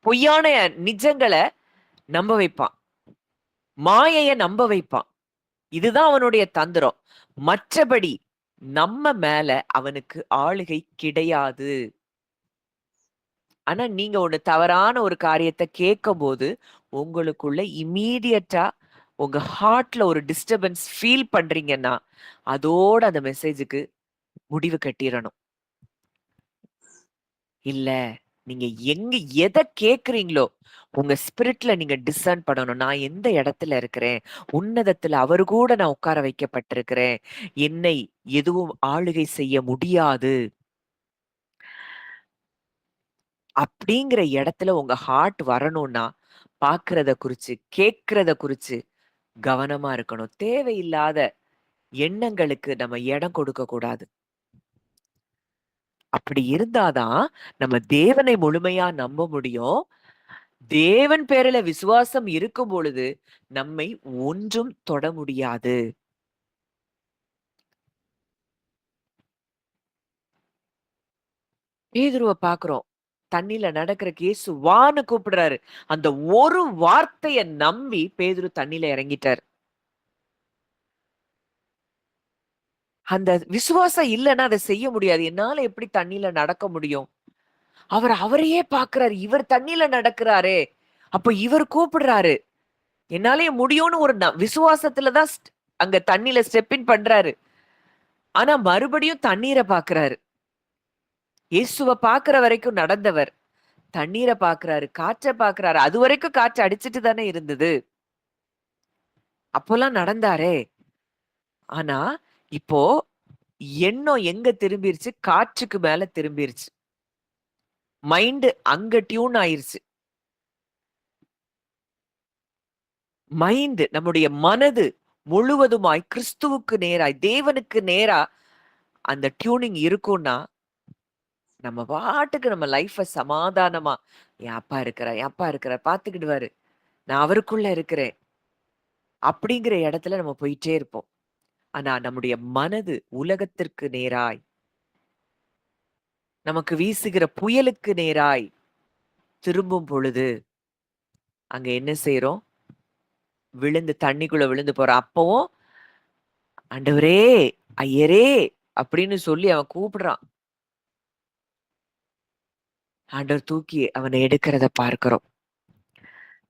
பொய்யான நிஜங்கள நம்ப வைப்பான். மாயைய நம்ப வைப்பான். இதுதான் அவனுடைய தந்திரம். மற்றபடி நம்ம மேல அவனுக்கு ஆளுகை கிடையாது. ஆனா நீங்க ஒண்ணு தவறான ஒரு காரியத்த கேட்கும்போது, உங்களுக்குள்ள இம்மீடியட்டா உங்க ஹார்ட்ல ஒரு டிஸ்டர்பன்ஸ் ஃபீல் பண்றீங்கன்னா, அதோட அந்த மெசேஜுக்கு முடிவு கட்டிறணும். இல்ல, நீங்க எத கேட்கிறீங்களோ, உங்க ஸ்பிரிட்ல நீங்க டிசர்ன் பண்ணணும். நான் எந்த இடத்துல இருக்கிறேன்? உன்னதத்துல அவரு கூட நான் உட்கார வைக்கப்பட்டிருக்கிறேன். என்னை எதுவும் ஆளுகை செய்ய முடியாது. அப்படிங்கிற இடத்துல உங்க ஹார்ட் வரணும்னா, பார்க்கிறத குறிச்சு, கேட்கிறத குறிச்சு கவனமா இருக்கணும். தேவையில்லாத எண்ணங்களுக்கு நம்ம இடம் கொடுக்கக் கூடாது. அப்படி இருந்தா தான் நம்ம தேவனை முழுமையா நம்ப முடியும். தேவன் பேரில விசுவாசம் இருக்கும் பொழுது நம்மை ஒன்றும் தொட முடியாது. பேதுருவ பார்க்கிறோம். தண்ணீல நடக்கிறக்கு இயேசு வான்னு கூப்பிடுறாரு. அந்த ஒரு வார்த்தைய நம்பி பேதுரு தண்ணீல இறங்கிட்டாரு. அந்த விசுவாசம் இல்லன்னா அத செய்ய முடியாது. என்னால எப்படி தண்ணீல நடக்க முடியும்? அவர் அவரையே பார்க்கிறாரு. இவர் தண்ணீல நடக்கிறாரே! அப்ப இவர் கூப்பிடுறாரு. என்னாலயே முடியும்னு ஒரு விசுவாசத்துல தான் அங்க தண்ணீல ஸ்டெப் இன் பண்றாரு. ஆனா மறுபடியும் தண்ணீர பார்க்கிறாரு. இயேசுவ பார்க்கிற வரைக்கும் நடந்தவர். தண்ணீர பார்க்கிறாரு, காற்ற பார்க்கிறாரு. அதுவரைக்கும் காற்று அடிச்சிட்டு தானே இருந்தது. அப்போலாம் நடந்தாரே! ஆனா, இப்போ எண்ணம் எங்க திரும்பிருச்சு? காற்றுக்கு மேல திரும்பிருச்சு. மைண்ட் அங்க டியூன் ஆயிருச்சு. மைண்ட் நம்முடைய மனது முழுவதுமாய் கிறிஸ்துவுக்கு நேராய், தேவனுக்கு நேரா அந்த டியூனிங் இருக்கும்னா, நம்ம பாட்டுக்கு நம்ம லைஃப சமாதானமா, என் அப்பா இருக்கிறார், என் அப்பா இருக்கிறார், பார்த்துக்கிடுவாரு. நான் அவருக்குள்ள இருக்கிறேன். அப்படிங்கிற இடத்துல நம்ம போயிட்டே இருப்போம். ஆனா நம்முடைய மனது உலகத்திற்கு நேராய், நமக்கு வீசுகிற புயலுக்கு நேராய் திரும்பும் பொழுது, அங்க என்ன செய்றோம்? விழுந்து தண்ணிக்குள்ள விழுந்து போறோம். அப்பவும் ஆண்டவரே! ஐயரே! அப்படின்னு சொல்லி அவன் கூப்பிடுறான். ஆண்டவர் தூக்கி அவன எடுக்கிறத பார்க்கிறோம்.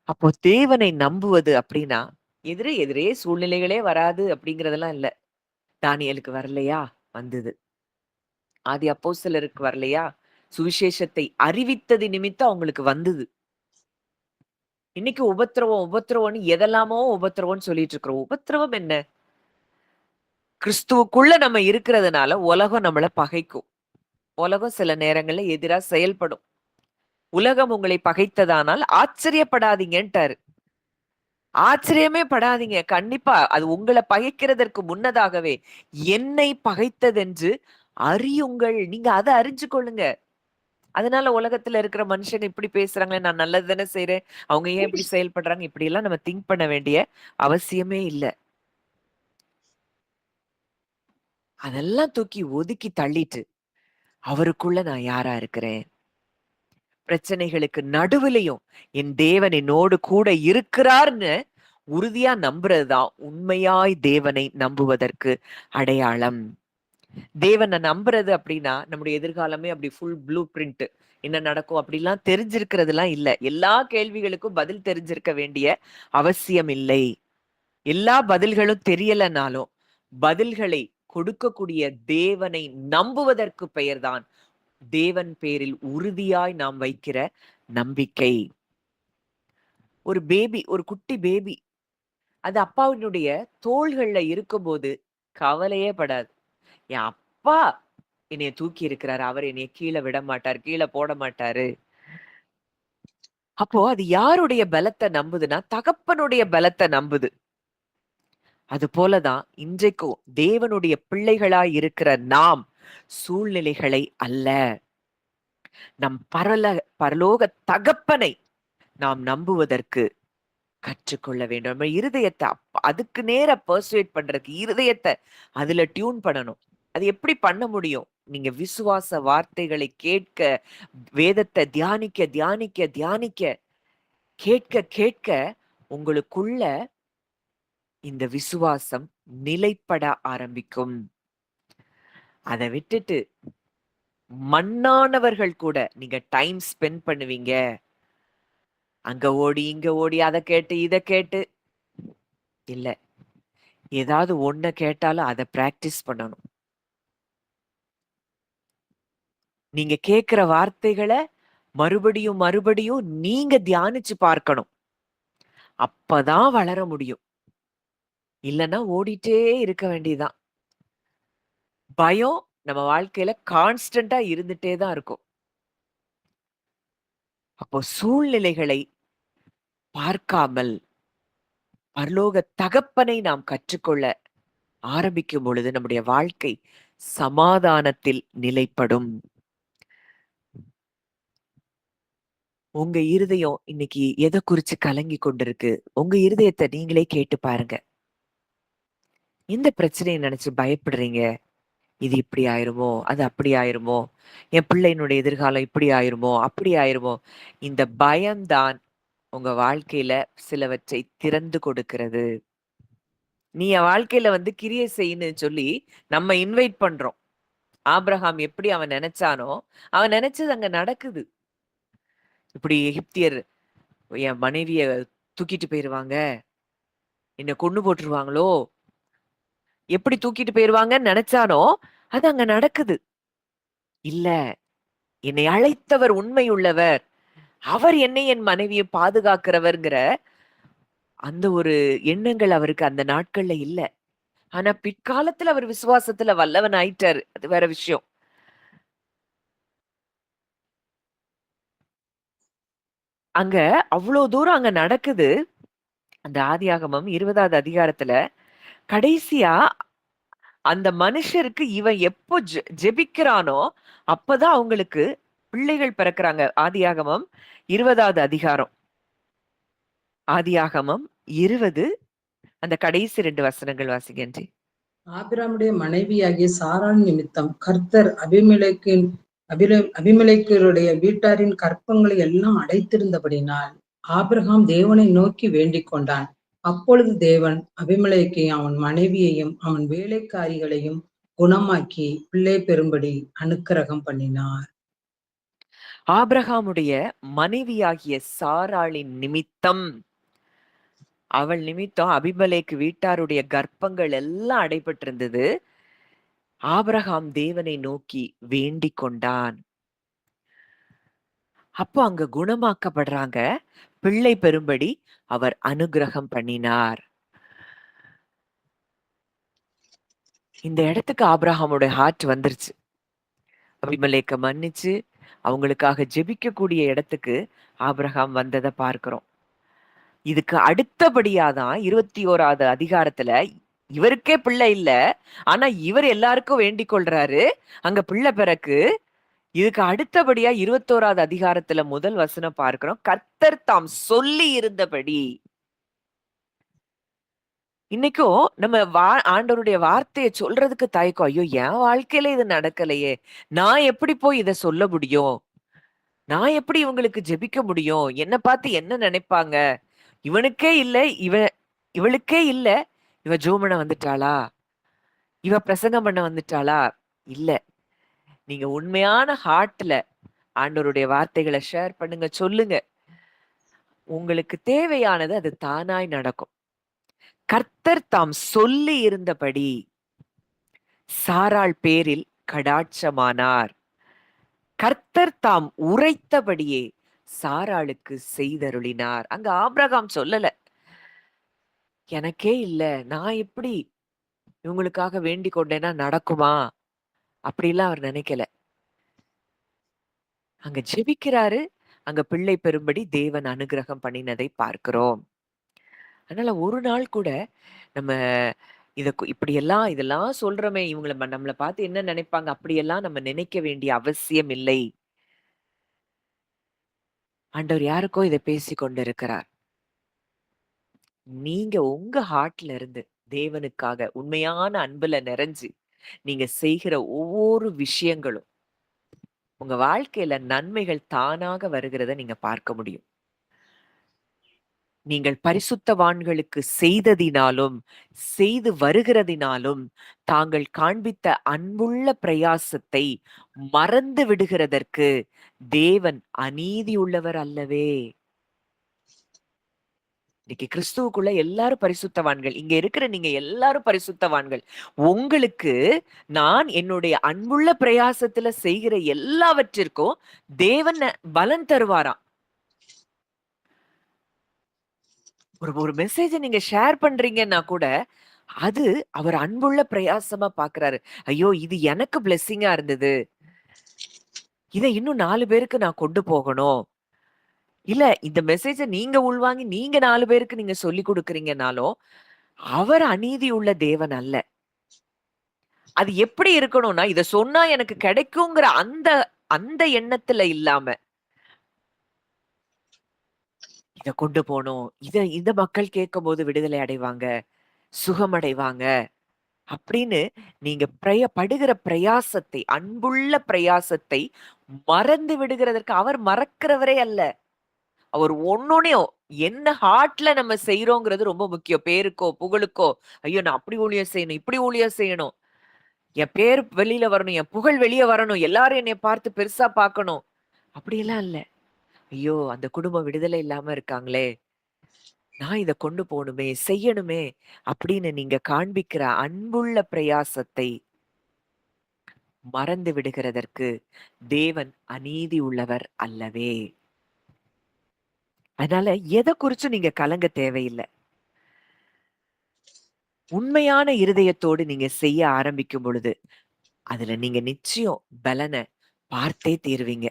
அப்போ தேவனை நம்புவது அப்படின்னா, எதிரே எதிரே சூழ்நிலைகளே வராது அப்படிங்கிறதெல்லாம் இல்ல. தானியேலுக்கு வரலையா? வந்தது. ஆதி அப்போஸ்தலருக்கு வரலையா? சுவிசேஷத்தை அறிவித்தது நிமித்தம் அவங்களுக்கு வந்தது. இன்னைக்கு உபத்திரவம், உபத்திரவம்ன்னு எதெல்லாமோ உபத்திரவம்ன்னு சொல்லிட்டு இருக்கிறோம். உபத்திரவம் என்ன? கிறிஸ்துவுக்குள்ள நம்ம இருக்கிறதுனால உலகம் நம்மள பகைக்கும். உலகம் சில நேரங்கள்ல எதிரா செயல்படும். உலகம் உங்களை பகைத்ததானால் ஆச்சரியப்படாதீங்கன்ட்டாரு. ஆச்சரியமே படாதீங்க. கண்டிப்பா அது உங்கள பகைக்கிறதற்கு முன்னதாகவே என்னை பகைத்ததென்று அறியுங்கள். நீங்க அத அறிஞ்சு கொள்ளுங்க. அதனால உலகத்துல இருக்கிற மனுஷங்க இப்படி பேசுறாங்களே, நான் நல்லது தானே செய்றேன். அவங்க ஏன் இப்படி செயல்படுறாங்க? இப்படியெல்லாம் நம்ம திங்க் பண்ண வேண்டிய அவசியமே இல்ல. அதெல்லாம் தூக்கி ஒதுக்கி தள்ளிட்டு, அவருக்குள்ள நான் யாரா இருக்கிறேன்? பிரச்சனைகளுக்கு நடுவுலயும் என் தேவன் என்னோடு கூட இருக்கிறார்ன்னு உறுதியா நம்புறதுதான் உண்மையாய் தேவனை நம்புவதற்கு அடையாளம். தேவனை நம்புறது அப்படின்னா நம்முடைய எதிர்காலமே அப்படி ஃபுல் ப்ளூ பிரிண்ட் என்ன நடக்கும் அப்படிலாம் தெரிஞ்சிருக்கிறதுலாம் இல்ல. எல்லா கேள்விகளுக்கும் பதில் தெரிஞ்சிருக்க வேண்டிய அவசியம் இல்லை. எல்லா பதில்களும் தெரியலனாலும் பதில்களை கொடுக்கக்கூடிய தேவனை நம்புவதற்கு பெயர்தான் தேவன் பேரில் உறுதியாய் நாம் வைக்கிற நம்பிக்கை. ஒரு பேபி, ஒரு குட்டி பேபி அது அப்பாவினுடைய தோள்கள்ல இருக்கும்போது கவலையே படாது. என் அப்பா என்னைய தூக்கி இருக்கிறாரு. அவர் என்னைய கீழ விட மாட்டாரு. கீழ போட மாட்டாரு. அப்போ அது யாருடைய பலத்த நம்புதுன்னா, தகப்பனுடைய பலத்த நம்புது. அது போல தான் இன்றைக்கும் தேவனுடைய பிள்ளைகளாய் இருக்கிற நாம் சூழ்நிலைகளை அல்ல, நம் பரலோக தகப்பனை நாம் நம்புவதற்கு கற்றுக்கொள்ள வேண்டும். நம்ம இருதயத்த அதுக்கு நேரா பெர்சுவேட் பண்றதுக்கு இருதயத்த அதுல டியூன் பண்ணணும். அது எப்படி பண்ண முடியும்? நீங்க விசுவாச வார்த்தைகளை கேட்க, வேதத்த தியானிக்க, தியானிக்க, தியானிக்க, கேட்க, கேட்க உங்களுக்குள்ள இந்த விசுவாசம் நிலைப்பட ஆரம்பிக்கும். அத விட்டுட்டு மண்ணானவர்கள் கூட நீங்க டைம் ஸ்பெண்ட் பண்ணுவீங்க. அங்க ஓடி, இங்க ஓடி, அத கேட்டு, இத கேட்டு இல்ல. ஏதாவது ஒண்ண கேட்டாலும் அத பிராக்டிஸ் பண்ணணும். நீங்க கேட்கிற வார்த்தைகள மறுபடியும், மறுபடியும் நீங்க தியானிச்சு பார்க்கணும். அப்பதான் வளர முடியும். இல்லன்னா ஓடிட்டே இருக்க வேண்டியதுதான். பயம் நம்ம வாழ்க்கையில கான்ஸ்டன்ட்டா இருந்துட்டே தான் இருக்கும். அப்போ சூழ்நிலைகளை பார்க்காமல் பரலோக தகப்பனை நாம் கற்றுக்கொள்ள ஆரம்பிக்கும் பொழுது நம்முடைய வாழ்க்கை சமாதானத்தில் நிலைப்படும். உங்க இருதயம் இன்னைக்கு எதை குறிச்சு கலங்கி கொண்டிருக்கு? உங்க இருதயத்தை நீங்களே கேட்டு பாருங்க. எந்த பிரச்சனைய நினைச்சு பயப்படுறீங்க? இது இப்படி ஆயிருமோ? அது அப்படி ஆயிருமோ? என் பிள்ளையினுடைய எதிர்காலம் இப்படி ஆயிருமோ? அப்படி ஆயிருமோ? இந்த பயம்தான் உங்க வாழ்க்கையில சிலவற்றை திறந்து கொடுக்கிறது. நீ என் வாழ்க்கையில வந்து கிரியை செய்யுன்னு சொல்லி நம்ம இன்வைட் பண்றோம். ஆபிரகாம் எப்படி அவன் நினைச்சானோ, அவன் நினைச்சது அங்க நடக்குது. இப்படி எகிப்தியர் என் மனைவிய தூக்கிட்டு போயிருவாங்க. என்ன கொன்னு போட்டுருவாங்களோ? எப்படி தூக்கிட்டு போயிருவாங்கன்னு நினைச்சானோ, அது அங்க நடக்குது. இல்ல, என்னை அழைத்தவர் உண்மையுள்ளவர். அவர் என்னை என் மனைவிய பாதுகாக்கிறவர்ங்கிற அந்த ஒரு எண்ணங்கள் அவருக்கு அந்த நாட்கள்ல இல்ல. ஆனா பிற்காலத்துல அவர் விசுவாசத்துல வல்லவன் ஆயிட்டாரு. அது வேற விஷயம். அங்க அவ்ளோ தூரம் அங்க நடக்குது. அந்த ஆதியாகமம் 20வது அதிகாரத்துல கடைசியா அந்த மனுஷருக்கு இவன் எப்போ ஜெபிக்கிறானோ, அப்பதான் அவங்களுக்கு பிள்ளைகள் பிறக்குறாங்க. ஆதியாகமம் 20வது அதிகாரம். ஆதியாகமம் 20 அந்த கடைசி 2 வசனங்கள் வாசிங்க ஆன்ட்டி. ஆபிராமுடைய மனைவியாகிய சாராள் நிமித்தம் கர்த்தர் அபிமெலேக்கருடைய வீட்டாரின் கற்பங்களை எல்லாம் அடைத்திருந்தபடினால் ஆபிரகாம் தேவனை நோக்கி வேண்டிக் கொண்டான். அப்பொழுது தேவன் அபிமெலேக்கையும் அவன் மனைவியையும் அவன் வேலைக்காரிகளையும் குணமாக்கி பிள்ளை பெறும்படி அனுக்கிரகம் பண்ணினார். ஆபிரகாமுடைய மனைவியாகிய சாராளின் நிமித்தம், அவள் நிமித்தம் அபிமெலேக்கு வீட்டாருடைய கர்ப்பங்கள் எல்லாம் அடைபட்டிருந்தது. ஆபிரகாம் தேவனை நோக்கி வேண்டிக் கொண்டான். அப்போ அங்க குணமாக்கப்படுறாங்க. பிள்ளை பெறும்படி அவர் அனுக்கிரகம் பண்ணினார். இந்த இடத்துக்கு ஆபிரகாமோட ஹார்ட் வந்துருச்சு. அபிமெலேக்க மன்னிச்சு அவங்களுக்காக ஜெபிக்கக்கூடிய இடத்துக்கு ஆபிரகாம் வந்ததை பார்க்கிறோம். இதுக்கு அடுத்தபடியாதான் 21வது அதிகாரத்துல இவருக்கே பிள்ளை இல்ல. ஆனா இவர் எல்லாருக்கும் வேண்டிக் கொள்றாரு. அங்க பிள்ளை பிறக்கு. இதுக்கு அடுத்தபடியா 21வது அதிகாரத்துல முதல் வசனம் பார்க்கிறோம். கர்த்தர் தாம் சொல்லி இருந்தபடி. இன்னைக்கும் நம்ம ஆண்டவருடைய வார்த்தைய சொல்றதுக்கு தயக்கம். ஐயோ! என் வாழ்க்கையில இது நடக்கலையே. நான் எப்படி போய் இத சொல்ல முடியும்? நான் எப்படி இவங்களுக்கு ஜெபிக்க முடியும்? என்ன பார்த்து என்ன நினைப்பாங்க? இவனுக்கே இல்ல, இவளுக்கே இல்ல. இவ ஜெபம் பண்ண வந்துட்டாளா? இவ பிரசங்கம் பண்ண வந்துட்டாளா? இல்ல. நீங்க உண்மையான ஹார்ட்ல ஆண்டவருடைய வார்த்தைகள ஷேர் பண்ணுங்க, சொல்லுங்க. உங்களுக்கு தேவையானது அது தானாய் நடக்கும். கர்த்தர் தாம் சொல்லி இருந்தபடி சாராள் பேரில் கடாட்சமானார். கர்த்தர் தாம் உரைத்தபடியே சாராளுக்கு செய்தருளினார். அங்க ஆபிரகாம் சொல்லல. எனக்கே இல்ல. நான் எப்படி இவங்களுக்காக வேண்டிக் கொண்டேன்னா நடக்குமா? அப்படிலாம் அவர் நினைக்கல. அங்க ஜெபிக்கிறாரு. அங்க பிள்ளை பெறும்படி தேவன் அனுக்கிரகம் பண்ணினதை பார்க்கிறோம். அதனால ஒரு நாள் கூட நம்ம இப்படியெல்லாம் இதெல்லாம் சொல்றோமே, இவங்கள நம்மள பார்த்து என்ன நினைப்பாங்க? அப்படியெல்லாம் நம்ம நினைக்க வேண்டிய அவசியம் இல்லை. ஆண்டவர் யாருக்கோ இத பேசிக் கொண்டிருக்கிறார். நீங்க உங்க ஹார்ட்ல இருந்து தேவனுக்காக உண்மையான அன்புல நிறைஞ்சு, நீங்க செய்கிற ஒவ்வொரு விஷயங்களும் உங்க வாழ்க்கையில நன்மைகள் தானாக வருகிறத நீங்க பார்க்க முடியும். நீங்கள் பரிசுத்தவான்களுக்கு செய்ததினாலும், செய்து வருகிறதினாலும், தாங்கள் காண்பித்த அன்புள்ள பிரயாசத்தை மறந்து விடுகிறதற்கு தேவன் அநீதி உள்ளவர் அல்லவே! இன்னைக்கு கிறிஸ்துவுக்குள்ள எல்லாரும் பரிசுத்தவான்கள். இங்க இருக்கிற நீங்க எல்லாரும் பரிசுத்தவான்கள். உங்களுக்கு நான் என்னுடைய அன்புள்ள பிரயாசத்துல செய்கிற எல்லாவற்றிற்கும் தேவன் பலன் தருவாராம். ஒரு மெசேஜ நீங்க ஷேர் பண்றீங்கன்னா கூட, அது அவர் அன்புள்ள பிரயாசமா பார்க்கிறாரு. ஐயோ! இது எனக்கு பிளெஸ்ஸிங்கா இருந்தது. இத இன்னும் 4 பேருக்கு நான் கொண்டு போகணும். இல்ல இந்த மெசேஜ நீங்க உள்வாங்கி நீங்க 4 பேருக்கு நீங்க சொல்லிக் குடுக்குறீங்கனாலும், அவர் அநீதி உள்ள தேவன் அல்ல. அது எப்படி இருக்கணும்னா, இத சொன்னா எனக்கு கிடைக்குங்கிற அந்த அந்த எண்ணத்துல இல்லாம, இத கொண்டு போணும். இந்த மக்கள் கேட்கும்போது விடுதலை அடைவாங்க, சுகமடைவாங்க அப்படின்னு நீங்க படுகிற பிரயாசத்தை, அன்புள்ள பிரயாசத்தை மறந்து விடுகிறதற்கு அவர் மறக்கிறவரே அல்ல. அவர் ஒண்ணொண்ணையும் என்ன ஹார்ட்ல நம்ம செய்றோங்கிறது ரொம்ப முக்கியம். பேருக்கோ, புகழுக்கோ, ஐயோ! நான் அப்படி ஊழியம் செய்யணும், இப்படி ஊழியம் செய்யணும். என் பேர் வெளியில வரணும், என் புகழ் வெளிய வரணும், எல்லாரும் என்னைய பார்த்து பெருசா பார்க்கணும். அப்படியெல்லாம் இல்ல. ஐயோ! அந்த குடும்பம் விடுதலை இல்லாம இருக்காங்களே! நான் இத கொண்டு போணுமே, செய்யணுமே அப்படின்னு நீங்க காண்பிக்கிற அன்புள்ள பிரயாசத்தை மறந்து விடுகிறதற்கு தேவன் அநீதி உள்ளவர் அல்லவே. அதனால எத குறிச்சும் நீங்க கலங்க தேவையில்ல. உண்மையான இருதயத்தோடு நீங்க செய்ய ஆரம்பிக்கும் பொழுது, அதுல நீங்க நிச்சயம் பலன பார்த்தே தீருவீங்க.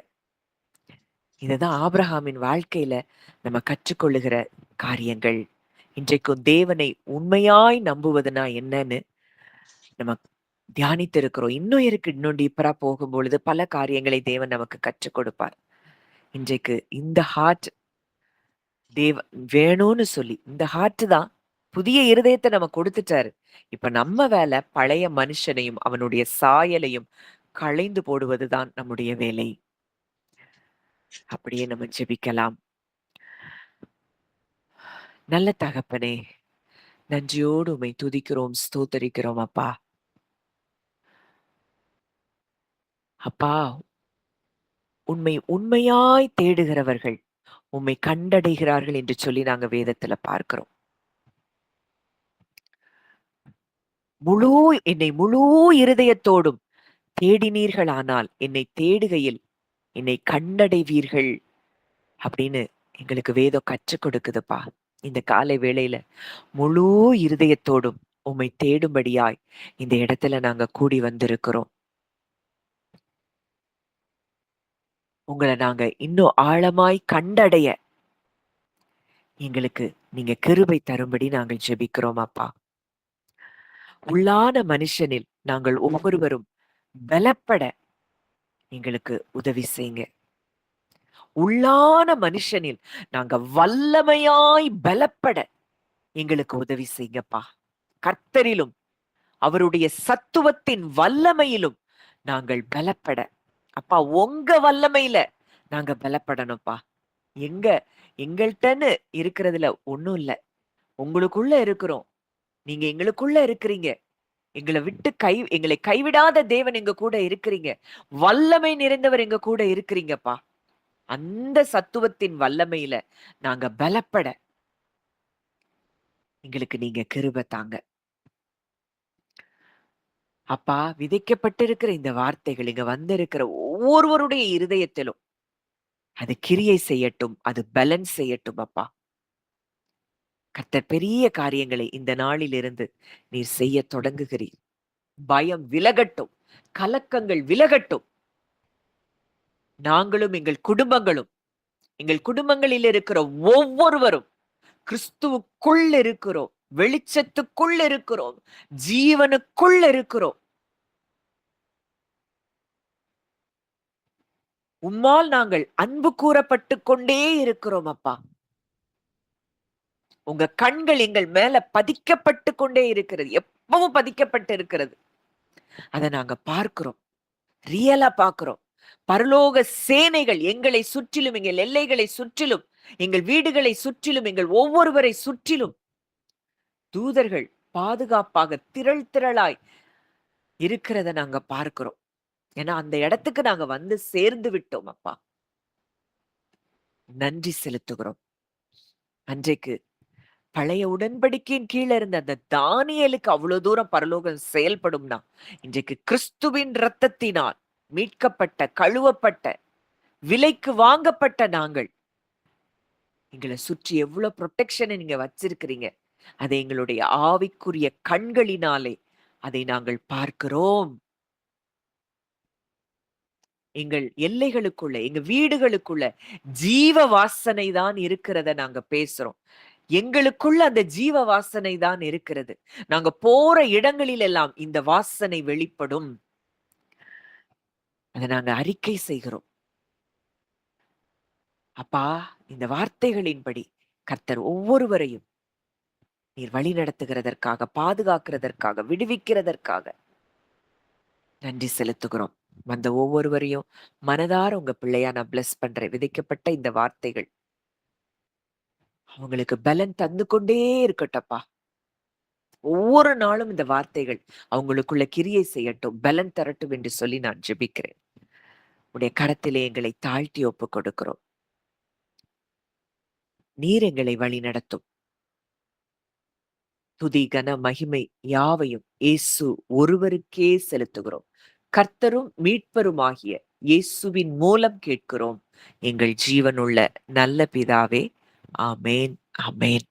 இதுதான் ஆபிரகாமின் வாழ்க்கையில நம்ம கற்றுக்கொள்ளுகிற காரியங்கள். இன்றைக்கும் தேவனை உண்மையாய் நம்புவதுனா என்னன்னு நம்ம தியானித்து இருக்கிறோம். இன்னும் இருக்கு. இன்னும் டீப்பரா போகும்பொழுது பல காரியங்களை தேவன் நமக்கு கற்றுக் கொடுப்பார். இன்றைக்கு இந்த ஹார்ட் வேணும்னு சொல்லி இந்த ஹார்ட் தான் புதிய இருதயத்தை நம்ம கொடுத்துட்டாரு. இப்ப நம்ம வேலை பழைய மனுஷனையும் அவனுடைய சாயலையும் களைந்து போடுவதுதான் நம்முடைய வேலை. அப்படியே நம்ம ஜெபிக்கலாம். நல்ல தகப்பனே, நன்றியோடு உம்மை துதிக்கிறோம், ஸ்தோத்தரிக்கிறோம் அப்பா. அப்பா, உண்மை உண்மையாய் தேடுகிறவர்கள் உம்மை கண்டடைகிறார்கள் என்று சொல்லி நாங்க வேதத்துல பார்க்கிறோம். முழு என்னை முழு இருதயத்தோடும் தேடினீர்களானால் என்னை தேடுகையில் என்னை கண்டடைவீர்கள் அப்படின்னு எங்களுக்கு வேதம் கற்றுக் கொடுக்குதுப்பா. இந்த காலை வேளையில முழு இருதயத்தோடும் உம்மை தேடும்படியாய் இந்த இடத்துல நாங்க கூடி வந்திருக்கிறோம். உங்களை நாங்க இன்னும் ஆழமாய் கண்டடைய எங்களுக்கு நீங்க கிருபை தரும்படி நாங்கள் ஜெபிக்கிறோம் அப்பா. உள்ளான மனுஷனில் நாங்கள் ஒவ்வொருவரும் பலப்பட எங்களுக்கு உதவி செய்யுங்க. உள்ளான மனுஷனில் நாங்க வல்லமையாய் பலப்பட எங்களுக்கு உதவி செய்யுங்கப்பா. கர்த்தரிலும் அவருடைய சத்துவத்தின் வல்லமையிலும் நாங்கள் பலப்பட அப்பா, உங்க வல்லமையில நாங்க பலப்படணும்ப்பா. எங்க எங்கள்ட்டன்னு இருக்கிறதுல ஒண்ணும் இல்ல. உங்களுக்குள்ள இருக்கிறோம். நீங்க எங்களுக்குள்ள இருக்கிறீங்க. எங்களை கைவிடாத தேவன் எங்க கூட இருக்கிறீங்க. வல்லமை நிறைந்தவர் எங்க கூட இருக்கிறீங்கப்பா. அந்த சத்துவத்தின் வல்லமையில நாங்க பலப்பட எங்களுக்கு நீங்க கிருபை தாங்க. அப்பா, விதைக்கப்பட்டிருக்கிற இந்த வார்த்தைகள் இங்க வந்திருக்கிற ஒவ்வொருவருடைய இருதயத்திலும் அது கிரியை செய்யட்டும், அது பேலன்ஸ் செய்யட்டும் அப்பா. கர்த்தர் பெரிய காரியங்களை இந்த நாளிலிருந்து நீர் செய்ய தொடங்குகிறீர். பயம் விலகட்டும், கலக்கங்கள் விலகட்டும். நாங்களும் எங்கள் குடும்பங்களில் இருக்கிற ஒவ்வொருவரும் கிறிஸ்துவுக்குள் இருக்கிறோம், வெளிச்சத்துக்குள் இருக்கிறோம், ஜீவனுக்குள் இருக்கிறோம். உம்மால் நாங்கள் அன்பு கூறப்பட்டு கொண்டே இருக்கிறோம் அப்பா. உங்க கண்கள் எங்கள் மேல பதிக்கப்பட்டு கொண்டே இருக்கிறது. எப்பவும் பதிக்கப்பட்டு இருக்கிறது. அதை நாங்க பார்க்கிறோம். ரியலா பார்க்கிறோம். பரலோக சேனைகள் எங்களை சுற்றிலும், எங்கள் எல்லைகளை சுற்றிலும், எங்கள் வீடுகளை சுற்றிலும், எங்கள் ஒவ்வொருவரை சுற்றிலும் தூதர்கள் பாதுகாப்பாக திரள் திரளாய் இருக்கிறத நாங்க பார்க்கிறோம். ஏன்னா அந்த இடத்துக்கு நாங்க வந்து சேர்ந்து விட்டோம் அப்பா. நன்றி செலுத்துகிறோம். அன்றைக்கு பழைய உடன்படிக்கையின் கீழே இருந்த அந்த தானியேலுக்கு அவ்வளவு தூரம் பரலோகம் செயல்படும்னா, இன்றைக்கு கிறிஸ்துவின் இரத்தத்தினால் மீட்கப்பட்ட, கழுவப்பட்ட, விலைக்கு வாங்கப்பட்ட நாங்கள் எங்களை சுற்றி எவ்வளவு ப்ரொடெக்ஷனை நீங்க வச்சிருக்கிறீங்க. அதை எங்களுடைய ஆவிக்குரிய கண்களினாலே அதை நாங்கள் பார்க்கிறோம். எங்கள் எல்லைகளுக்குள்ள, எங்க வீடுகளுக்குள்ள ஜீவ வாசனை தான் இருக்கிறத நாங்க பேசுறோம். எங்களுக்குள்ள அந்த ஜீவ வாசனை தான் இருக்கிறது. நாங்க போற இடங்களில் எல்லாம் இந்த வாசனை வெளிப்படும். அதை நாங்க அறிக்கை செய்கிறோம். அப்பா, இந்த வார்த்தைகளின்படி கர்த்தர் ஒவ்வொருவரையும் நீர் வழி நடத்துகிறதற்காக, பாதுகாக்கிறதற்காக, விடுவிக்கிறதற்காக நன்றி செலுத்துகிறோம். வந்த ஒவ்வொருவரையும் மனதார உங்க பிள்ளையா நான் பிளஸ் பண்றேன். விதைக்கப்பட்ட இந்த வார்த்தைகள் அவங்களுக்கு பலன் தந்து கொண்டே இருக்கட்டப்பா. ஒவ்வொரு நாளும் இந்த வார்த்தைகள் அவங்களுக்குள்ள கிரியை செய்யட்டும், பலன் தரட்டும் என்று சொல்லி நான் ஜெபிக்கிறேன். உடைய கரத்திலே எங்களை தாழ்த்தி ஒப்புக் கொடுக்கிறோம். நீர் எங்களை வழி நடத்தும். துதி, கன, மகிமை யாவையும் இயேசு ஒருவருக்கே செலுத்துகிறோம். கர்த்தரும் மீட்பருமாகிய இயேசுவின் மூலம் கேட்கிறோம் எங்கள் ஜீவனுள்ள நல்ல பிதாவே. ஆமேன், ஆமேன்.